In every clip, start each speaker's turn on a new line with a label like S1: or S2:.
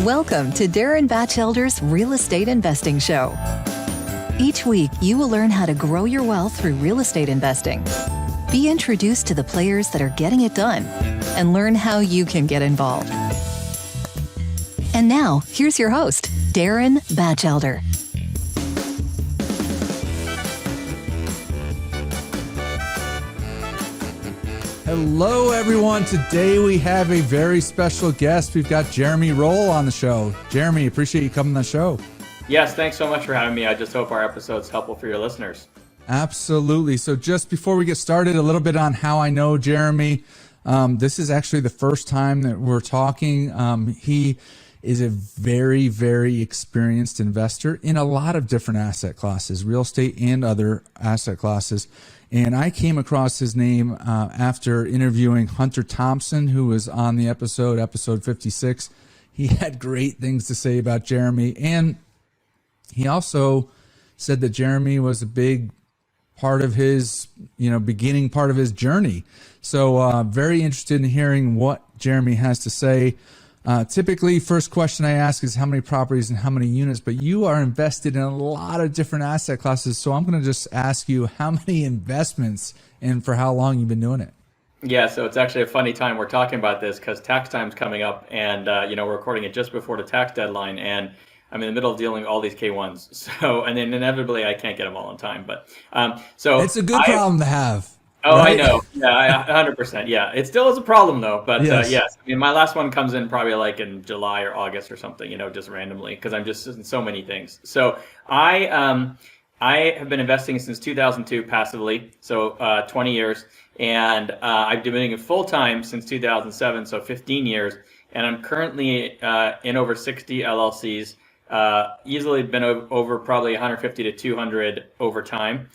S1: Welcome to Darren Batchelder's Real Estate Investing Show. Each week, you will learn how to grow your wealth through real estate investing. Be introduced to the players that are getting it done and learn how you can get involved. And now, here's your host, Darren Batchelder.
S2: Hello, everyone. Today we have a very special guest. We've got Jeremy Roll on the show. Jeremy, appreciate you coming on the show.
S3: Yes, thanks so much for having me. I just hope our episode's helpful for your listeners.
S2: Absolutely. So just before we get started, a little bit on how I know Jeremy. This is actually the first time that we're talking. He is a very, very experienced investor in a lot of different asset classes, real estate and other asset classes. And I came across his name after interviewing Hunter Thompson, who was on the episode 56. He had great things to say about Jeremy. And he also said that Jeremy was a big part of his, beginning part of his journey. So very interested in hearing what Jeremy has to say. Typically, first question I ask is how many properties and how many units, but you are invested in a lot of different asset classes. So I'm going to just ask you how many investments and for how long you've been doing it.
S3: Yeah, so it's actually a funny time we're talking about this because tax time's coming up and, we're recording it just before the tax deadline and I'm in the middle of dealing with all these K1s. So, and then inevitably I can't get them all on time, but so
S2: it's a good problem to have.
S3: Oh,
S2: right?
S3: I know. Yeah, 100%. Yeah, it still is a problem though. But
S2: yes.
S3: Yes, I mean, my last one comes in probably like in July or August or something, just randomly because I'm just in so many things. So I have been investing since 2002 passively, so 20 years, and I've been doing it full time since 2007, so 15 years, and I'm currently in over 60 LLCs, easily been over probably 150 to 200 over time.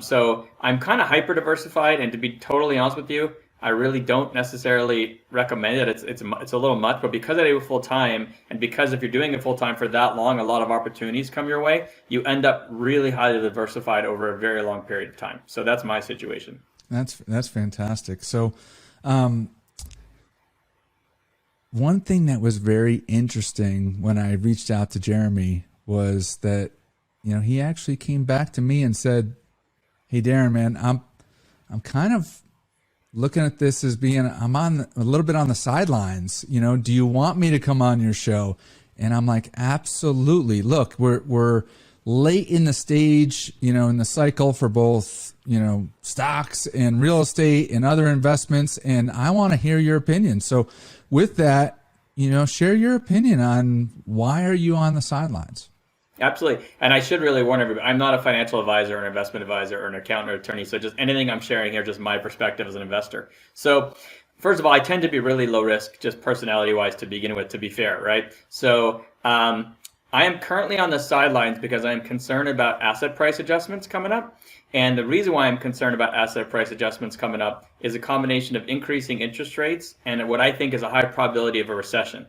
S3: So I'm kind of hyper diversified, and to be totally honest with you, I really don't necessarily recommend it. It's a little much, but because I do it full time, and because if you're doing it full time for that long, a lot of opportunities come your way. You end up really highly diversified over a very long period of time. So that's my situation.
S2: That's fantastic. So, one thing that was very interesting when I reached out to Jeremy was that, he actually came back to me and said, "Hey, Darren, man, I'm kind of looking at this as being, I'm on a little bit on the sidelines. Do you want me to come on your show?" And I'm like, absolutely. Look, we're late in the stage, in the cycle for both, stocks and real estate and other investments. And I want to hear your opinion. So with that, share your opinion on why are you on the sidelines?
S3: Absolutely. And I should really warn everybody, I'm not a financial advisor or an investment advisor or an accountant or attorney. So just anything I'm sharing here, just my perspective as an investor. So first of all, I tend to be really low risk, just personality wise to begin with, to be fair, right? So I am currently on the sidelines because I am concerned about asset price adjustments coming up. And the reason why I'm concerned about asset price adjustments coming up is a combination of increasing interest rates and what I think is a high probability of a recession.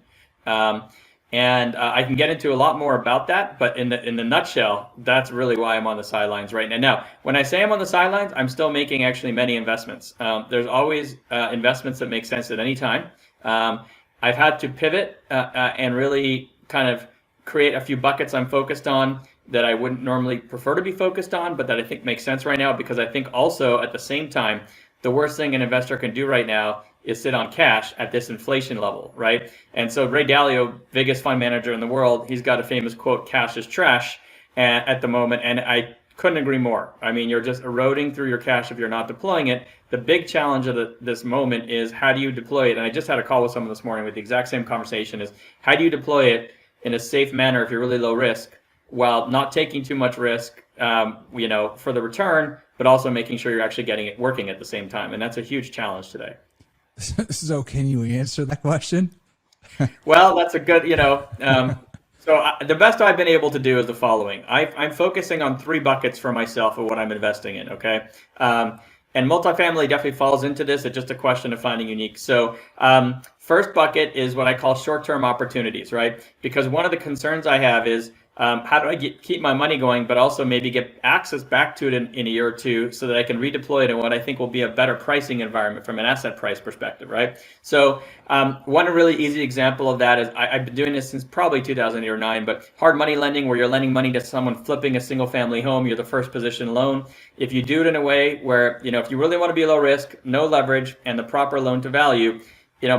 S3: And I can get into a lot more about that, but in the nutshell, that's really why I'm on the sidelines right now. Now, when I say I'm on the sidelines, I'm still making actually many investments. There's always investments that make sense at any time. I've had to pivot and really kind of create a few buckets I'm focused on that I wouldn't normally prefer to be focused on, but that I think makes sense right now, because I think also at the same time, the worst thing an investor can do right now is sit on cash at this inflation level, right? And so Ray Dalio, biggest fund manager in the world, he's got a famous quote, "Cash is trash," at the moment, and I couldn't agree more. I mean, you're just eroding through your cash if you're not deploying it. The big challenge of this moment is how do you deploy it? And I just had a call with someone this morning with the exact same conversation, is how do you deploy it in a safe manner if you're really low risk, while not taking too much risk, for the return, but also making sure you're actually getting it working at the same time. And that's a huge challenge today.
S2: So can you answer that question?
S3: Well, that's a good, the best I've been able to do is the following. I'm focusing on three buckets for myself of what I'm investing in, okay? And multifamily definitely falls into this. It's just a question of finding unique. So first bucket is what I call short-term opportunities, right? Because one of the concerns I have is how do I keep my money going, but also maybe get access back to it in a year or two so that I can redeploy it in what I think will be a better pricing environment from an asset price perspective, right? So one really easy example of that is I've been doing this since probably 2008 or 9, but hard money lending, where you're lending money to someone flipping a single family home, you're the first position loan. If you do it in a way where, if you really want to be low risk, no leverage, and the proper loan to value,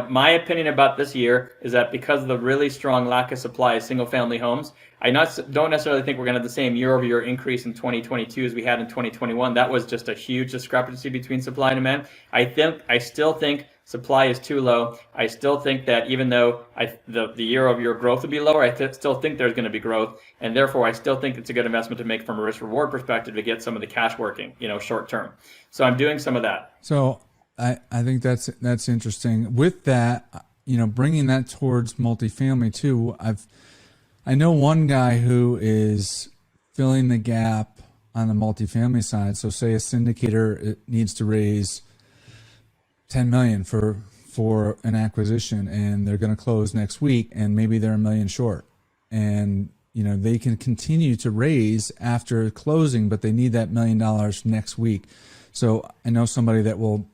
S3: my opinion about this year is that because of the really strong lack of supply of single family homes, I don't necessarily think we're going to have the same year-over-year increase in 2022 as we had in 2021. That was just a huge discrepancy between supply and demand. I still think supply is too low. I still think that even though the year-over-year growth would be lower, I still think there's going to be growth, and therefore I still think it's a good investment to make from a risk-reward perspective to get some of the cash working, short term. So I'm doing some of that.
S2: So I think that's interesting. With that, bringing that towards multifamily too, I know one guy who is filling the gap on the multifamily side. So say a syndicator needs to raise $10 million for an acquisition, and they're going to close next week, and maybe they're $1 million short, and they can continue to raise after closing, but they need that $1 million next week. So I know somebody that will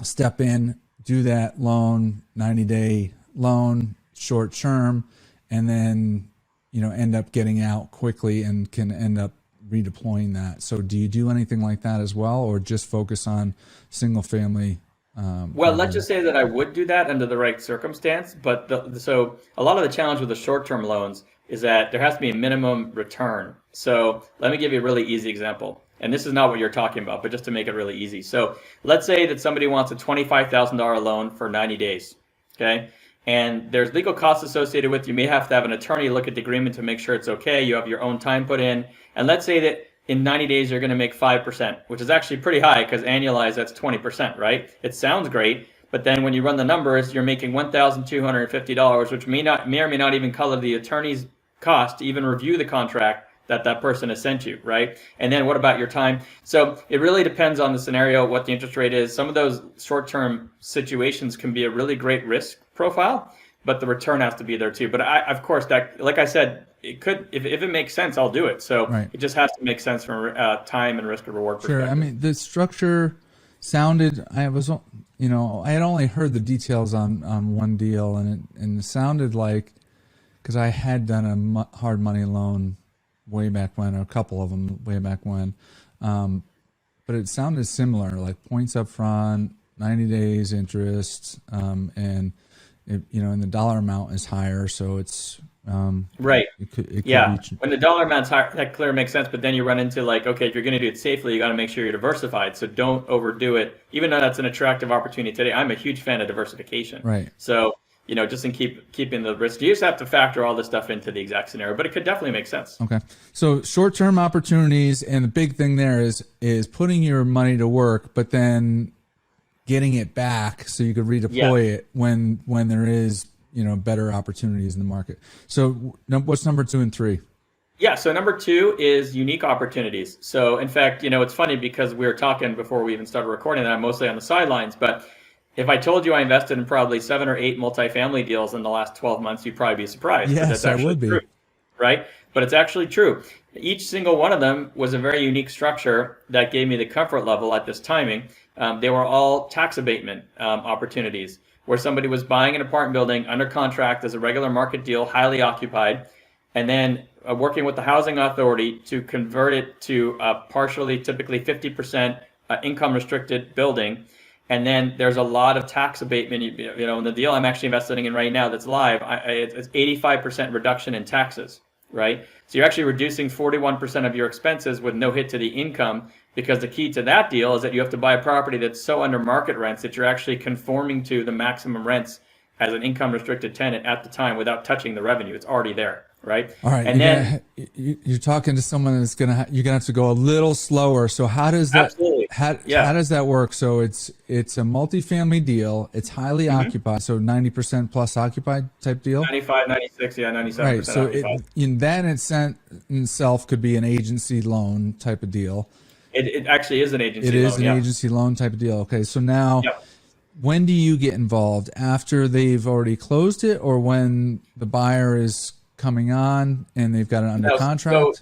S2: step in, do that loan, 90-day loan, short term, and then end up getting out quickly and can end up redeploying that. So do you do anything like that as well, or just focus on single family?
S3: Well, let's just say that I would do that under the right circumstance. But so a lot of the challenge with the short-term loans is that there has to be a minimum return. So let me give you a really easy example. And this is not what you're talking about, but just to make it really easy. So let's say that somebody wants a $25,000 loan for 90 days, okay? And there's legal costs associated with it. You may have to have an attorney look at the agreement to make sure it's okay. You have your own time put in. And let's say that in 90 days, you're going to make 5%, which is actually pretty high because annualized, that's 20%, right? It sounds great, but then when you run the numbers, you're making $1,250, which may or may not even cover the attorney's cost to even review the contract that person has sent you, right? And then what about your time? So it really depends on the scenario, what the interest rate is. Some of those short-term situations can be a really great risk profile, but the return has to be there too. But of course, that, like I said, it could, if it makes sense, I'll do it. So It just has to make sense from time and risk and reward perspective.
S2: Sure. I mean, the structure sounded, I had only heard the details on one deal, and it sounded like, because I had done a hard money loan way back when, or a couple of them way back when, but it sounded similar, like points up front, 90 days interest, and and the dollar amount is higher, so it's
S3: right.
S2: It could
S3: When the dollar amount's higher, that clearly makes sense. But then you run into okay, if you're going to do it safely, you got to make sure you're diversified. So don't overdo it. Even though that's an attractive opportunity today, I'm a huge fan of diversification.
S2: Right.
S3: So just in keeping the risk, you just have to factor all this stuff into the exact scenario. But it could definitely make sense.
S2: Okay. So short-term opportunities, and the big thing there is putting your money to work, but then getting it back so you could redeploy it when there is better opportunities in the market. So what's number 2 and 3?
S3: Yeah, so number 2 is unique opportunities. So in fact, it's funny because we were talking before we even started recording that I'm mostly on the sidelines, but if I told you I invested in probably 7 or 8 multifamily deals in the last 12 months, you'd probably be surprised.
S2: Yes, I would be.
S3: True, right? But it's actually true. Each single one of them was a very unique structure that gave me the comfort level at this timing. They were all tax abatement opportunities where somebody was buying an apartment building under contract as a regular market deal, highly occupied, and then working with the housing authority to convert it to a partially, typically 50% income restricted building. And then there's a lot of tax abatement. In the deal I'm actually investing in right now that's live, it's 85% reduction in taxes, right? So you're actually reducing 41% of your expenses with no hit to the income, because the key to that deal is that you have to buy a property that's so under market rents that you're actually conforming to the maximum rents as an income restricted tenant at the time without touching the revenue. It's already there, right?
S2: All right. And you're talking to someone that's you're gonna have to go a little slower. So how does that?
S3: Absolutely.
S2: How does that work? So it's a multifamily deal. It's highly occupied. So 90% plus occupied type deal.
S3: 95, 96, 97%.
S2: Right. So
S3: occupied.
S2: that in itself could be an agency loan type of deal.
S3: It actually is an agency loan.
S2: It is an agency loan type of deal. Okay. So now, when do you get involved? After they've already closed it, or when the buyer is coming on and they've got it under contract?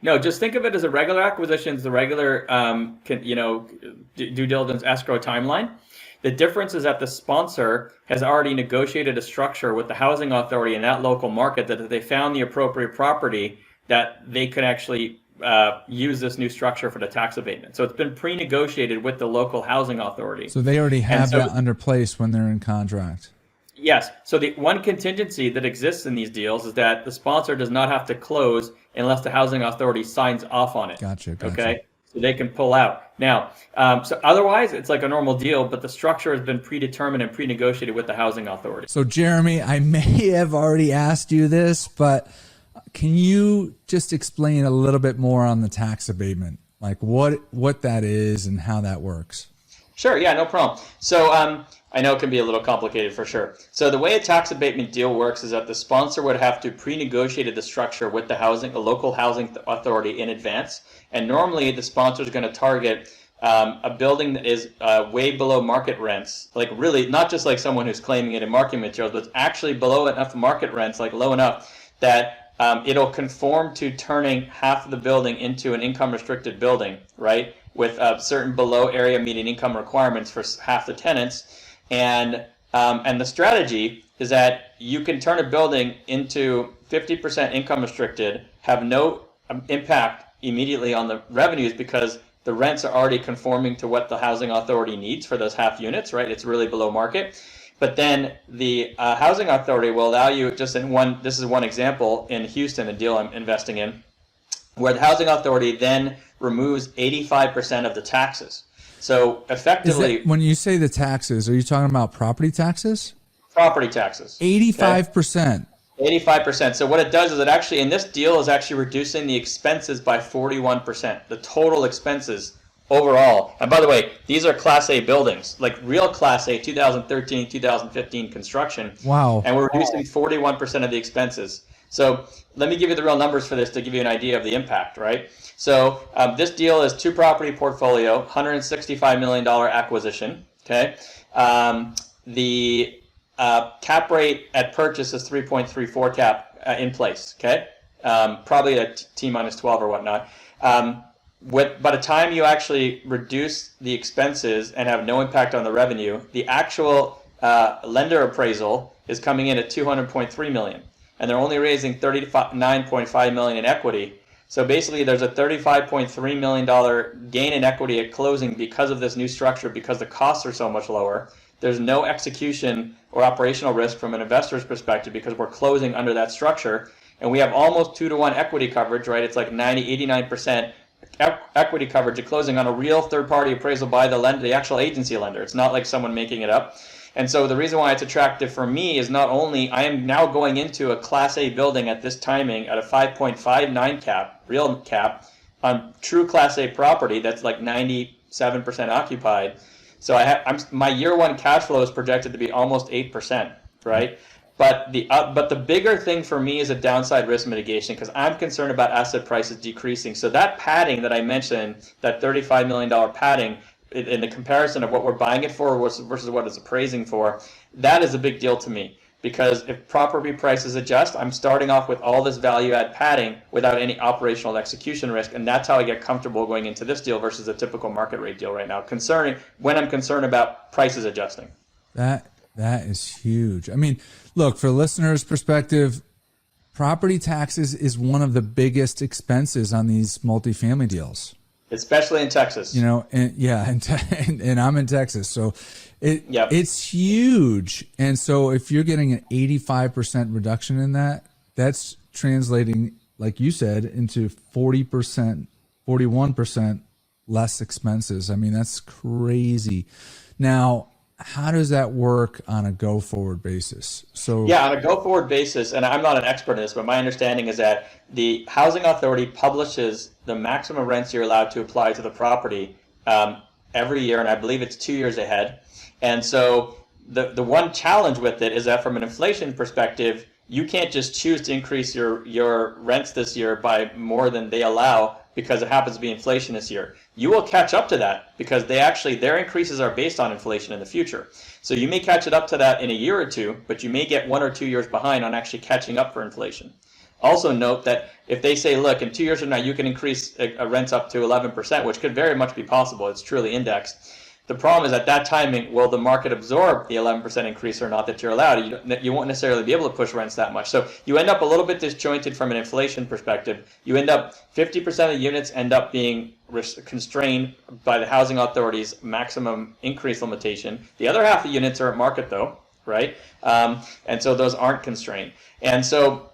S3: No, just think of it as a regular acquisitions, the regular due diligence escrow timeline. The difference is that the sponsor has already negotiated a structure with the housing authority in that local market that if they found the appropriate property, that they could actually use this new structure for the tax abatement. So it's been pre-negotiated with the local housing authority.
S2: So they already have that under place when they're in contract.
S3: Yes. So the one contingency that exists in these deals is that the sponsor does not have to close unless the housing authority signs off on it.
S2: Gotcha.
S3: Okay. So they can pull out. Now, so otherwise, it's like a normal deal, but the structure has been predetermined and pre-negotiated with the housing authority.
S2: So, Jeremy, I may have already asked you this, but can you just explain a little bit more on the tax abatement, like what that is and how that works?
S3: Sure. Yeah, no problem. So I know it can be a little complicated for sure. So the way a tax abatement deal works is that the sponsor would have to pre-negotiate the structure with the local housing authority in advance. And normally the sponsor is going to target a building that is way below market rents, like really not just like someone who's claiming it in marketing materials, but it's actually below enough market rents, like low enough that it'll conform to turning half of the building into an income restricted building, right? With certain below area median income requirements for half the tenants. And the strategy is that you can turn a building into 50% income restricted, have no impact immediately on the revenues because the rents are already conforming to what the housing authority needs for those half units, right? It's really below market. But then the housing authority will allow you, this is one example in Houston, a deal I'm investing in, where the housing authority then removes 85% of the taxes. So effectively,
S2: when you say the taxes, are you talking about property taxes?
S3: Property taxes.
S2: 85%.
S3: 85%. So what it does is it actually, in this deal, is actually reducing the expenses by 41%, the total expenses overall. And by the way, these are Class A buildings, like real Class A 2013, 2015 construction.
S2: Wow.
S3: And we're reducing 41% of the expenses. So let me give you the real numbers for this to give you an idea of the impact, right? So this deal is 2-property portfolio, $165 million acquisition, okay? The cap rate at purchase is 3.34 cap in place, okay? Probably a T minus 12 or whatnot. By the time you actually reduce the expenses and have no impact on the revenue, the actual lender appraisal is coming in at $200.3 million. And they're only raising $39.5 million in equity. So basically there's a $35.3 million gain in equity at closing because of this new structure, because the costs are so much lower. There's no execution or operational risk from an investor's perspective because we're closing under that structure. And we have almost 2-to-1 equity coverage, right? It's like 89% equity coverage at closing on a real third-party appraisal by the lender, the actual agency lender. It's not like someone making it up. And so the reason why it's attractive for me is not only I am now going into a Class A building at this timing at a 5.59 cap, real cap, on true Class A property that's like 97% occupied. So my year one cash flow is projected to be almost 8%, right? But the bigger thing for me is a downside risk mitigation because I'm concerned about asset prices decreasing. So that padding that I mentioned, that $35 million padding, in the comparison of what we're buying it for versus what it's appraising for, that is a big deal to me. Because if property prices adjust, I'm starting off with all this value add padding without any operational execution risk, and that's how I get comfortable going into this deal versus a typical market rate deal right now. When I'm concerned about prices adjusting.
S2: That is huge. I mean, look, for listeners' perspective, property taxes is one of the biggest expenses on these multifamily deals.
S3: Especially in Texas.
S2: You know, and I'm in Texas, so it's huge. And so if you're getting an 85% reduction in that, that's translating, like you said, into 40%, 41% less expenses. I mean, that's crazy. Now, how does that work on a go-forward basis? So
S3: on a go-forward basis, and I'm not an expert in this, but my understanding is that the housing authority publishes the maximum rents you're allowed to apply to the property every year, and I believe it's 2 years ahead. And so the one challenge with it is that from an inflation perspective, you can't just choose to increase your rents this year by more than they allow because it happens to be inflation this year. You will catch up to that because their increases are based on inflation in the future. So you may catch it up to that in a year or two, but you may get 1 or 2 years behind on actually catching up for inflation. Also note that if they say, look, in 2 years from now, you can increase a rents up to 11%, which could very much be possible. It's truly indexed. The problem is at that timing, will the market absorb the 11% increase or not that you're allowed? You won't necessarily be able to push rents that much. So you end up a little bit disjointed from an inflation perspective. You end up 50% of the units end up being constrained by the housing authority's maximum increase limitation. The other half of the units are at market though, right? And so those aren't constrained. And so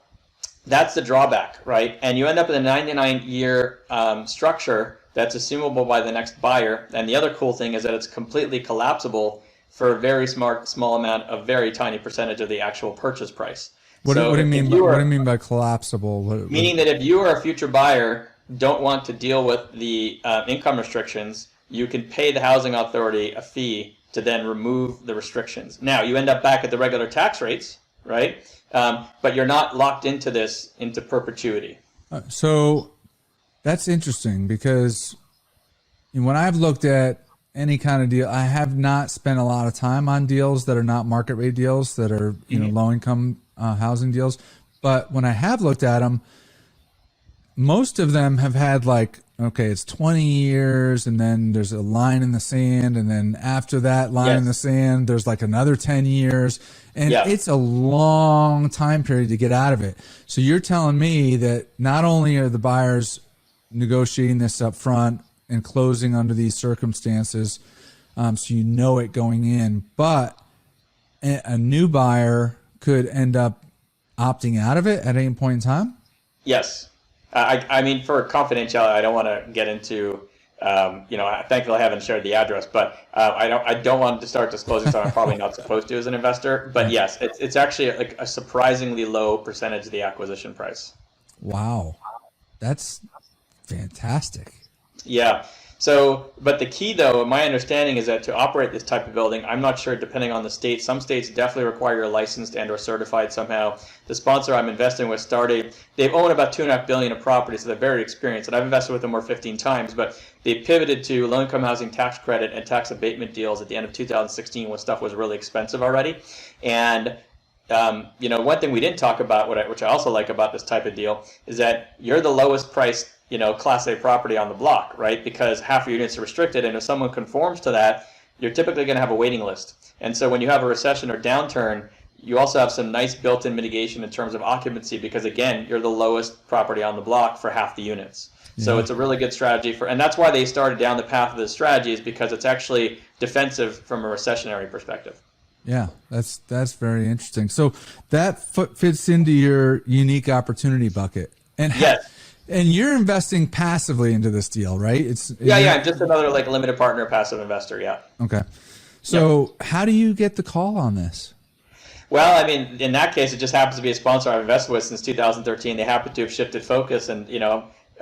S3: that's the drawback, right? And you end up in a 99-year structure that's assumable by the next buyer. And the other cool thing is that it's completely collapsible for a very small amount of very tiny percentage of the actual purchase price.
S2: What do you mean by collapsible?
S3: Meaning that if you are a future buyer, don't want to deal with the income restrictions, you can pay the housing authority a fee to then remove the restrictions. Now, you end up back at the regular tax rates, right? But you're not locked into this into perpetuity.
S2: So that's interesting because when I've looked at any kind of deal, I have not spent a lot of time on deals that are not market rate deals, that are low income housing deals. But when I have looked at them, most of them have had it's 20 years and then there's a line in the sand. And then after that line in the sand, there's another 10 years. And it's a long time period to get out of it. So you're telling me that not only are the buyers negotiating this up front and closing under these circumstances, so you know it going in, but a new buyer could end up opting out of it at any point in time?
S3: Yes. I mean, for confidentiality, I don't want to get into, thankfully I haven't shared the address, but I don't want to start disclosing something I'm probably not supposed to as an investor. But yes, it's actually a surprisingly low percentage of the acquisition price.
S2: Wow. That's fantastic.
S3: Yeah. So, but the key though, my understanding is that to operate this type of building, I'm not sure depending on the state, some states definitely require you're licensed and or certified somehow. The sponsor I'm investing with started, they've owned about $2.5 billion of properties, so they're very experienced. And I've invested with them more 15 times, but they pivoted to low-income housing tax credit and tax abatement deals at the end of 2016 when stuff was really expensive already. And one thing we didn't talk about, which I also like about this type of deal, is that you're the lowest priced Class A property on the block, right? Because half your units are restricted, and if someone conforms to that, you're typically going to have a waiting list. And so when you have a recession or downturn, you also have some nice built-in mitigation in terms of occupancy because, again, you're the lowest property on the block for half the units. Yeah. So it's a really good strategy and that's why they started down the path of this strategy, is because it's actually defensive from a recessionary perspective.
S2: Yeah, that's very interesting. So that fits into your unique opportunity bucket. And
S3: yes.
S2: And you're investing passively into this deal, right? I'm
S3: just another limited partner passive investor. Yeah.
S2: Okay. So how do you get the call on this?
S3: Well, I mean, in that case, it just happens to be a sponsor I've invested with since 2013. They happen to have shifted focus, and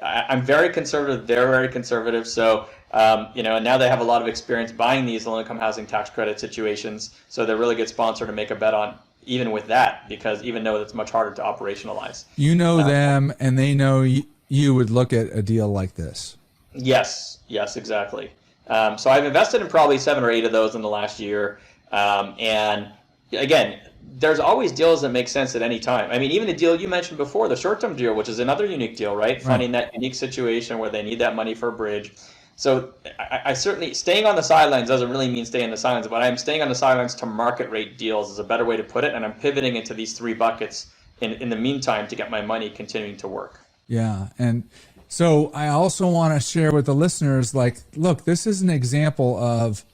S3: I'm very conservative. They're very conservative. So and now they have a lot of experience buying these low-income housing tax credit situations. So they're a really good sponsor to make a bet on, even with that, because even though it's much harder to operationalize.
S2: You know them, and they know you would look at a deal like this.
S3: Yes, exactly. So I've invested in probably 7 or 8 of those in the last year. And again, there's always deals that make sense at any time. I mean, even the deal you mentioned before, the short-term deal, which is another unique deal, right? Finding that unique situation where they need that money for a bridge. So I certainly, staying on the sidelines doesn't really mean staying on the sidelines, but I'm staying on the sidelines to market rate deals is a better way to put it. And I'm pivoting into these 3 buckets in the meantime to get my money continuing to work.
S2: Yeah. And so I also want to share with the listeners, look, this is an example of,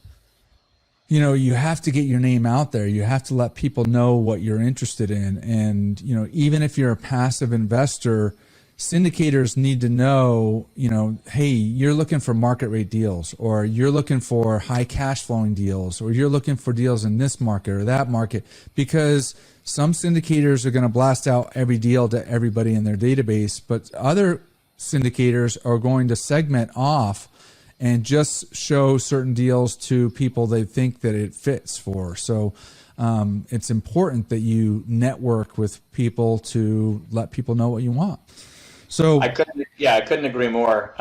S2: you have to get your name out there. You have to let people know what you're interested in. And, even if you're a passive investor, syndicators need to know, hey, you're looking for market rate deals, or you're looking for high cash flowing deals, or you're looking for deals in this market or that market, because some syndicators are going to blast out every deal to everybody in their database, but other syndicators are going to segment off and just show certain deals to people they think that it fits for. So it's important that you network with people to let people know what you want. So
S3: I couldn't agree more.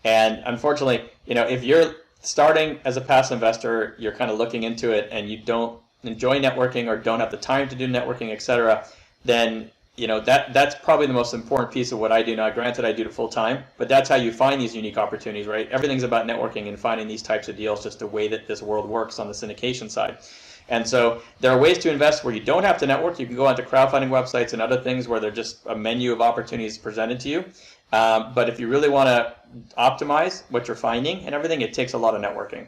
S3: And unfortunately, if you're starting as a passive investor, you're kind of looking into it and you don't enjoy networking or don't have the time to do networking, et cetera, then that's probably the most important piece of what I do now. Granted, I do it full time, but that's how you find these unique opportunities, right? Everything's about networking and finding these types of deals, just the way that this world works on the syndication side. And so there are ways to invest where you don't have to network. You can go onto crowdfunding websites and other things where they're just a menu of opportunities presented to you. But if you really want to optimize what you're finding and everything, it takes a lot of networking.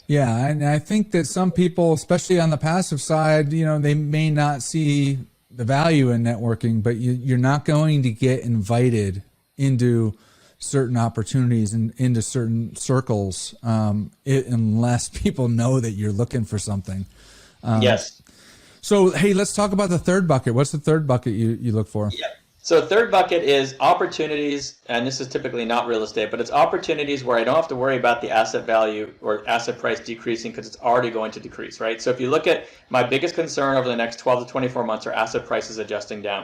S2: Yeah, and I think that some people, especially on the passive side, they may not see the value in networking, but you're not going to get invited into certain opportunities and into certain circles unless people know that you're looking for something.
S3: Yes.
S2: So, hey, let's talk about the third bucket. What's the third bucket you look for?
S3: Yeah. So third bucket is opportunities, and this is typically not real estate, but it's opportunities where I don't have to worry about the asset value or asset price decreasing because it's already going to decrease, right? So if you look at my biggest concern over the next 12 to 24 months are asset prices adjusting down.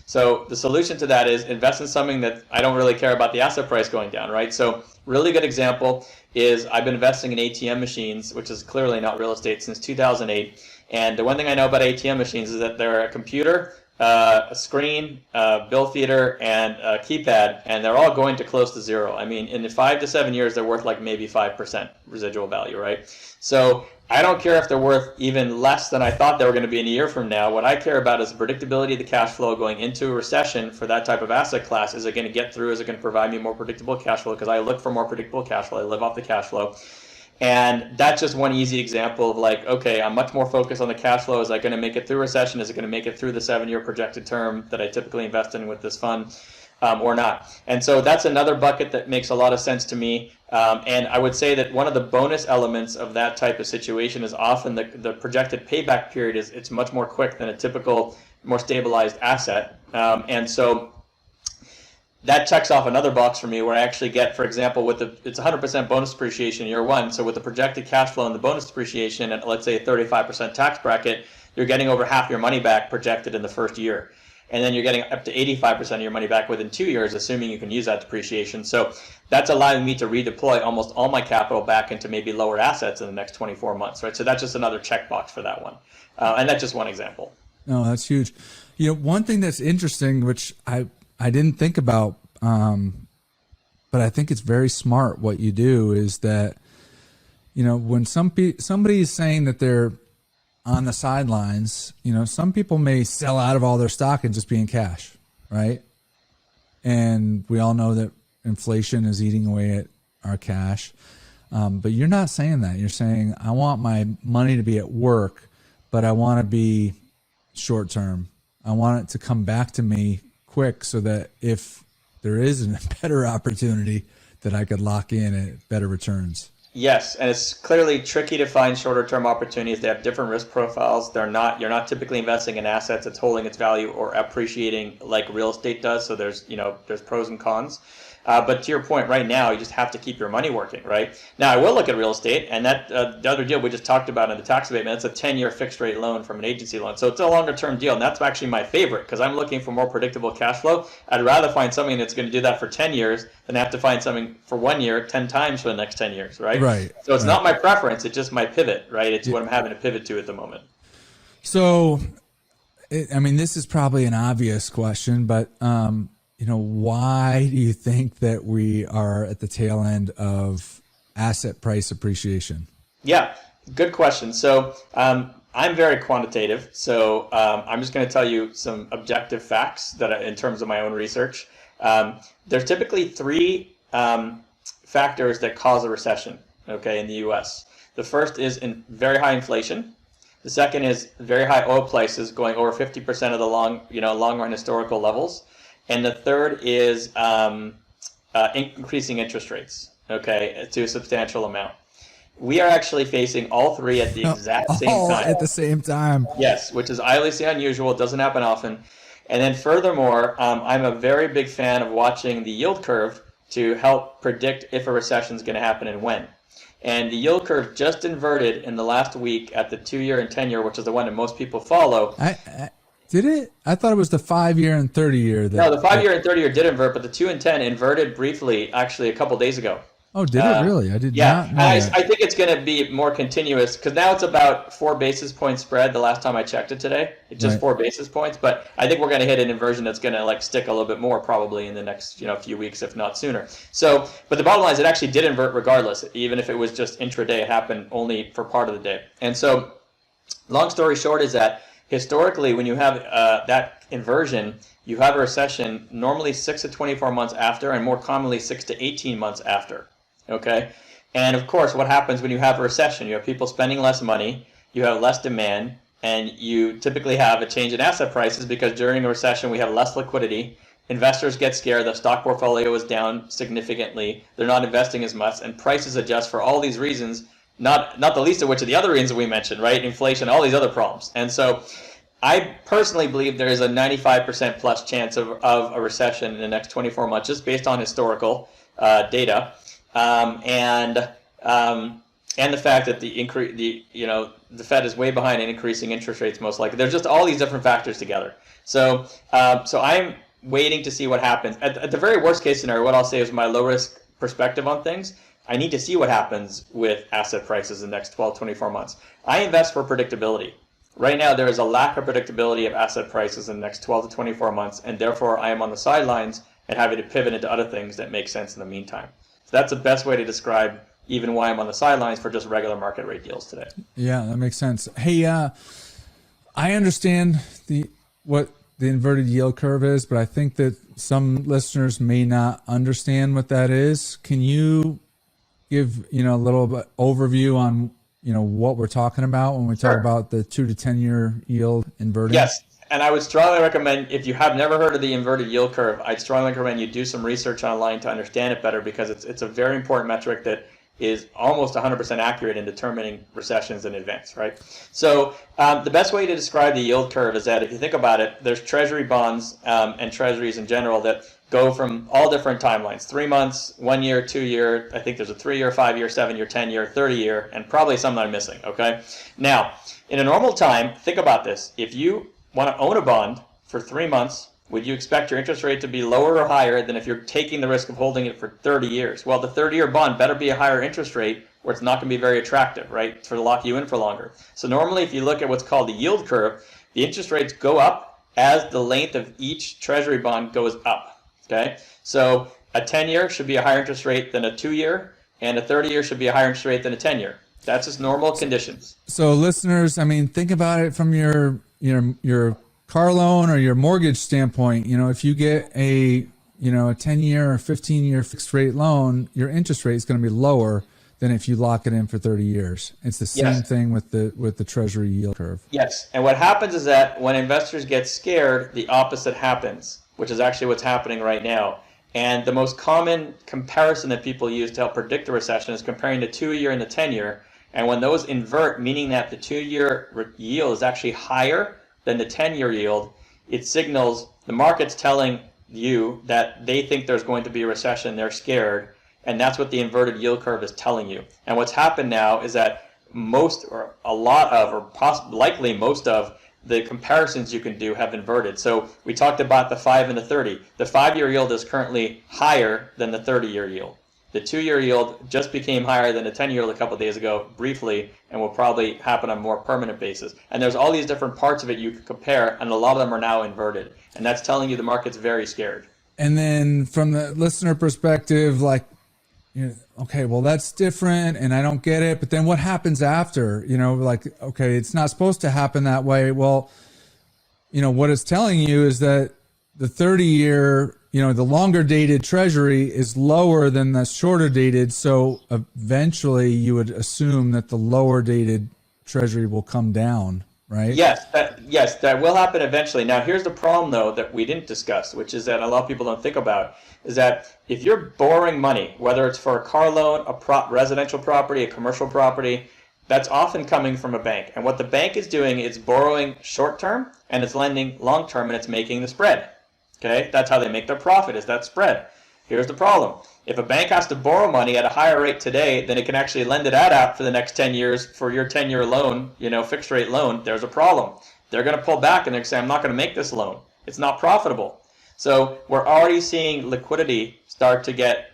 S3: So the solution to that is invest in something that I don't really care about the asset price going down, right? So really good example is I've been investing in ATM machines, which is clearly not real estate, since 2008. And the one thing I know about ATM machines is that they're a computer, a screen, bill feeder, and a keypad, and they're all going to close to zero. I mean, in 5 to 7 years, they're worth like maybe 5% residual value, right? So I don't care if they're worth even less than I thought they were going to be in a year from now. What I care about is the predictability of the cash flow going into a recession for that type of asset class. Is it going to get through? Is it going to provide me more predictable cash flow? Because I look for more predictable cash flow. I live off the cash flow. And that's just one easy example of like, okay, I'm much more focused on the cash flow. Is I going to make it through recession? Is it going to make it through the 7-year projected term that I typically invest in with this fund or not? And so that's another bucket that makes a lot of sense to me. And I would say that one of the bonus elements of that type of situation is often the projected payback period it's much more quick than a typical, more stabilized asset. And so that checks off another box for me where I actually get, for example, it's 100% bonus depreciation in year one. So with the projected cash flow and the bonus depreciation at, let's say, a 35% tax bracket, you're getting over half your money back projected in the first year. And then you're getting up to 85% of your money back within 2 years, assuming you can use that depreciation. So that's allowing me to redeploy almost all my capital back into maybe lower assets in the next 24 months, right? So that's just another checkbox for that one. And that's just one example.
S2: No, that's huge. One thing that's interesting, which I didn't think about, but I think it's very smart what you do is that, when somebody is saying that they're on the sidelines, some people may sell out of all their stock and just be in cash, right? And we all know that inflation is eating away at our cash. But you're not saying that. You're saying, I want my money to be at work, but I want to be short term. I want it to come back to me quick so that if there is a better opportunity that I could lock in at better returns.
S3: Yes, and it's clearly tricky to find shorter term opportunities. They have different risk profiles. You're not typically investing in assets that's holding its value or appreciating like real estate does. So there's pros and cons. But to your point, right now, you just have to keep your money working, right? Now, I will look at real estate, and that the other deal we just talked about in the tax abatement, that's a 10-year fixed rate loan from an agency loan. So it's a longer term deal, and that's actually my favorite because I'm looking for more predictable cash flow. I'd rather find something that's going to do that for 10 years than have to find something for 1 year 10 times for the next 10 years, right?
S2: Right.
S3: So it's not my preference, it's just my pivot, right? It's what I'm having to pivot to at the moment.
S2: So, this is probably an obvious question, but why do you think that we are at the tail end of asset price appreciation? Yeah,
S3: good question. So I'm very quantitative. So I'm just going to tell you some objective facts that in terms of my own research. There's typically 3 factors that cause a recession, okay, in the U.S. The first is very high inflation. The second is very high oil prices going over 50% of the long run historical levels. And the third is increasing interest rates, okay, to a substantial amount. We are actually facing all 3 at the exact same time.
S2: All at the same time.
S3: Yes, which is obviously unusual. It doesn't happen often. And then furthermore, I'm a very big fan of watching the yield curve to help predict if a recession is going to happen and when. And the yield curve just inverted in the last week at the 2-year and 10-year, which is the one that most people follow.
S2: Did it? I thought it was the 5-year and 30-year.
S3: No, the 5-year and 30-year did invert, but the 2 and 10 inverted briefly, actually, a couple days ago.
S2: Oh, did it really? I did not know
S3: I
S2: that.
S3: think it's going to be more continuous because now it's about 4 basis points spread the last time I checked it today. It's just 4 basis points, but I think we're going to hit an inversion that's going to like stick a little bit more probably in the next few weeks, if not sooner. So, but the bottom line is it actually did invert regardless, even if it was just intraday. It happened only for part of the day. And so, long story short is that historically, when you have that inversion, you have a recession normally 6 to 24 months after, and more commonly 6 to 18 months after. Okay, and of course, what happens when you have a recession? You have people spending less money, you have less demand, and you typically have a change in asset prices because during a recession we have less liquidity. Investors get scared. The stock portfolio is down significantly. They're not investing as much, and prices adjust for all these reasons. Not the least of which are the other reasons we mentioned, right? Inflation, all these other problems, and so. I personally believe there is a 95% plus chance of a recession in the next 24 months, just based on historical data. And the fact that the Fed is way behind in increasing interest rates most likely. There's just all these different factors together. So I'm waiting to see what happens. At the very worst case scenario, what I'll say is my low risk perspective on things. I need to see what happens with asset prices in the next 12, 24 months. I invest for predictability. Right now, there is a lack of predictability of asset prices in the next 12 to 24 months, and therefore I am on the sidelines and having to pivot into other things that make sense in the meantime. So that's the best way to describe even why I'm on the sidelines for just regular market rate deals today.
S2: Yeah, that makes sense. Hey, I understand what the inverted yield curve is, but I think that some listeners may not understand what that is. Can you give a little bit overview on what we're talking about when we talk about the 2 to 10-year yield inverting?
S3: Yes. And I would strongly recommend, if you have never heard of the inverted yield curve, I'd strongly recommend you do some research online to understand it better, because it's a very important metric that is almost 100% accurate in determining recessions in advance, right? So the best way to describe the yield curve is that if you think about it, there's treasury bonds and treasuries in general that go from all different timelines: 3 months, 1 year, 2 year. I think there's a 3-year, 5-year, 7-year, 10-year, 30-year, and probably some that I'm missing, okay? Now, in a normal time, think about this. If you want to own a bond for 3 months, would you expect your interest rate to be lower or higher than if you're taking the risk of holding it for 30 years? Well, the 30-year bond better be a higher interest rate, or it's not going to be very attractive, right, to lock you in for longer. So normally, if you look at what's called the yield curve, the interest rates go up as the length of each treasury bond goes up. Okay, so a 10-year should be a higher interest rate than a 2-year, and a 30-year should be a higher interest rate than a 10-year. That's just normal conditions.
S2: So listeners, I mean, think about it from your car loan or your mortgage standpoint. If you get a 10-year or 15-year fixed rate loan, your interest rate is going to be lower than if you lock it in for 30 years. It's the same thing with the treasury yield curve.
S3: Yes, and what happens is that when investors get scared, the opposite happens, which is actually what's happening right now. And the most common comparison that people use to help predict a recession is comparing the 2-year and the 10-year. And when those invert, meaning that the 2-year yield is actually higher than the 10-year yield, it signals the market's telling you that they think there's going to be a recession, they're scared, and that's what the inverted yield curve is telling you. And what's happened now is that most or a lot of, or likely most of, the comparisons you can do have inverted. So we talked about the 5 and the 30. The 5-year yield is currently higher than the 30-year yield. The 2-year yield just became higher than the 10-year yield a couple of days ago, briefly, and will probably happen on a more permanent basis. And there's all these different parts of it you can compare, and a lot of them are now inverted. And that's telling you the market's very scared.
S2: And then from the listener perspective, okay, well, that's different and I don't get it. But then what happens after? Okay, it's not supposed to happen that way. Well, what it's telling you is that the 30-year, the longer dated treasury is lower than the shorter dated. So eventually you would assume that the lower dated treasury will come down, right?
S3: Yes, that will happen eventually. Now, here's the problem, though, that we didn't discuss, which is that a lot of people don't think about, is that if you're borrowing money, whether it's for a car loan, a residential property, a commercial property, that's often coming from a bank. And what the bank is doing is borrowing short-term, and it's lending long-term, and it's making the spread. Okay, that's how they make their profit, is that spread. Here's the problem. If a bank has to borrow money at a higher rate today than it can actually lend it out for the next 10 years for your 10-year loan, fixed rate loan, there's a problem. They're going to pull back and they're going to say, I'm not going to make this loan. It's not profitable. So we're already seeing liquidity start to get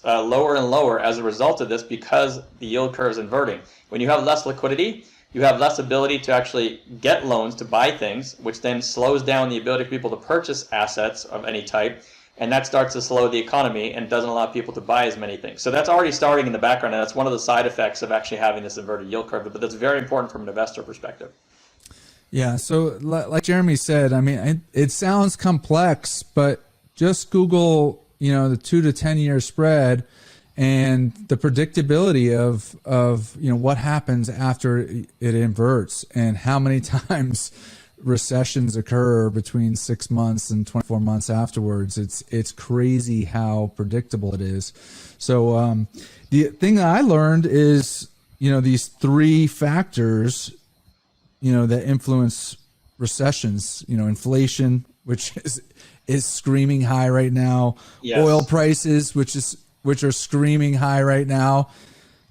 S3: lower and lower as a result of this because the yield curve is inverting. When you have less liquidity, you have less ability to actually get loans to buy things, which then slows down the ability for people to purchase assets of any type. And that starts to slow the economy and doesn't allow people to buy as many things. So that's already starting in the background, and that's one of the side effects of actually having this inverted yield curve. But that's very important from an investor perspective.
S2: Yeah, so like Jeremy said, I mean, it sounds complex, but just Google, the 2 to 10 year spread and the predictability of what happens after it inverts and how many times recessions occur between 6 months and 24 months afterwards. It's crazy how predictable it is. So the thing that I learned is, these 3 factors, that influence recessions, inflation, which is screaming high right now. Yes. Oil prices, which are screaming high right now.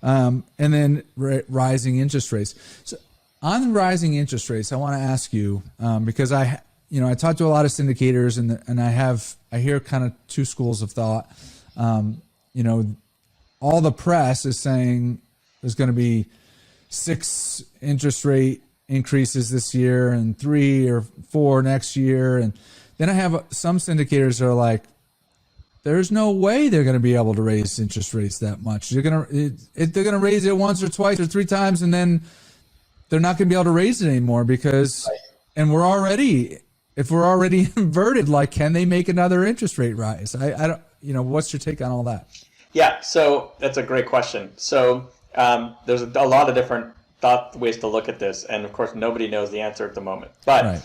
S2: And then rising interest rates. So on rising interest rates, I want to ask you, because I talk to a lot of syndicators and I hear kind of 2 schools of thought. All the press is saying there's going to be 6 interest rate increases this year and 3 or 4 next year. And then I have some syndicators that are like, there's no way they're going to be able to raise interest rates that much. They're going to raise it once or twice or 3 times, and then they're not going to be able to raise it anymore because, and if we're already inverted, like, can they make another interest rate rise? I don't, what's your take on all that?
S3: Yeah, so that's a great question. So there's a lot of different ways to look at this, and of course nobody knows the answer at the moment. But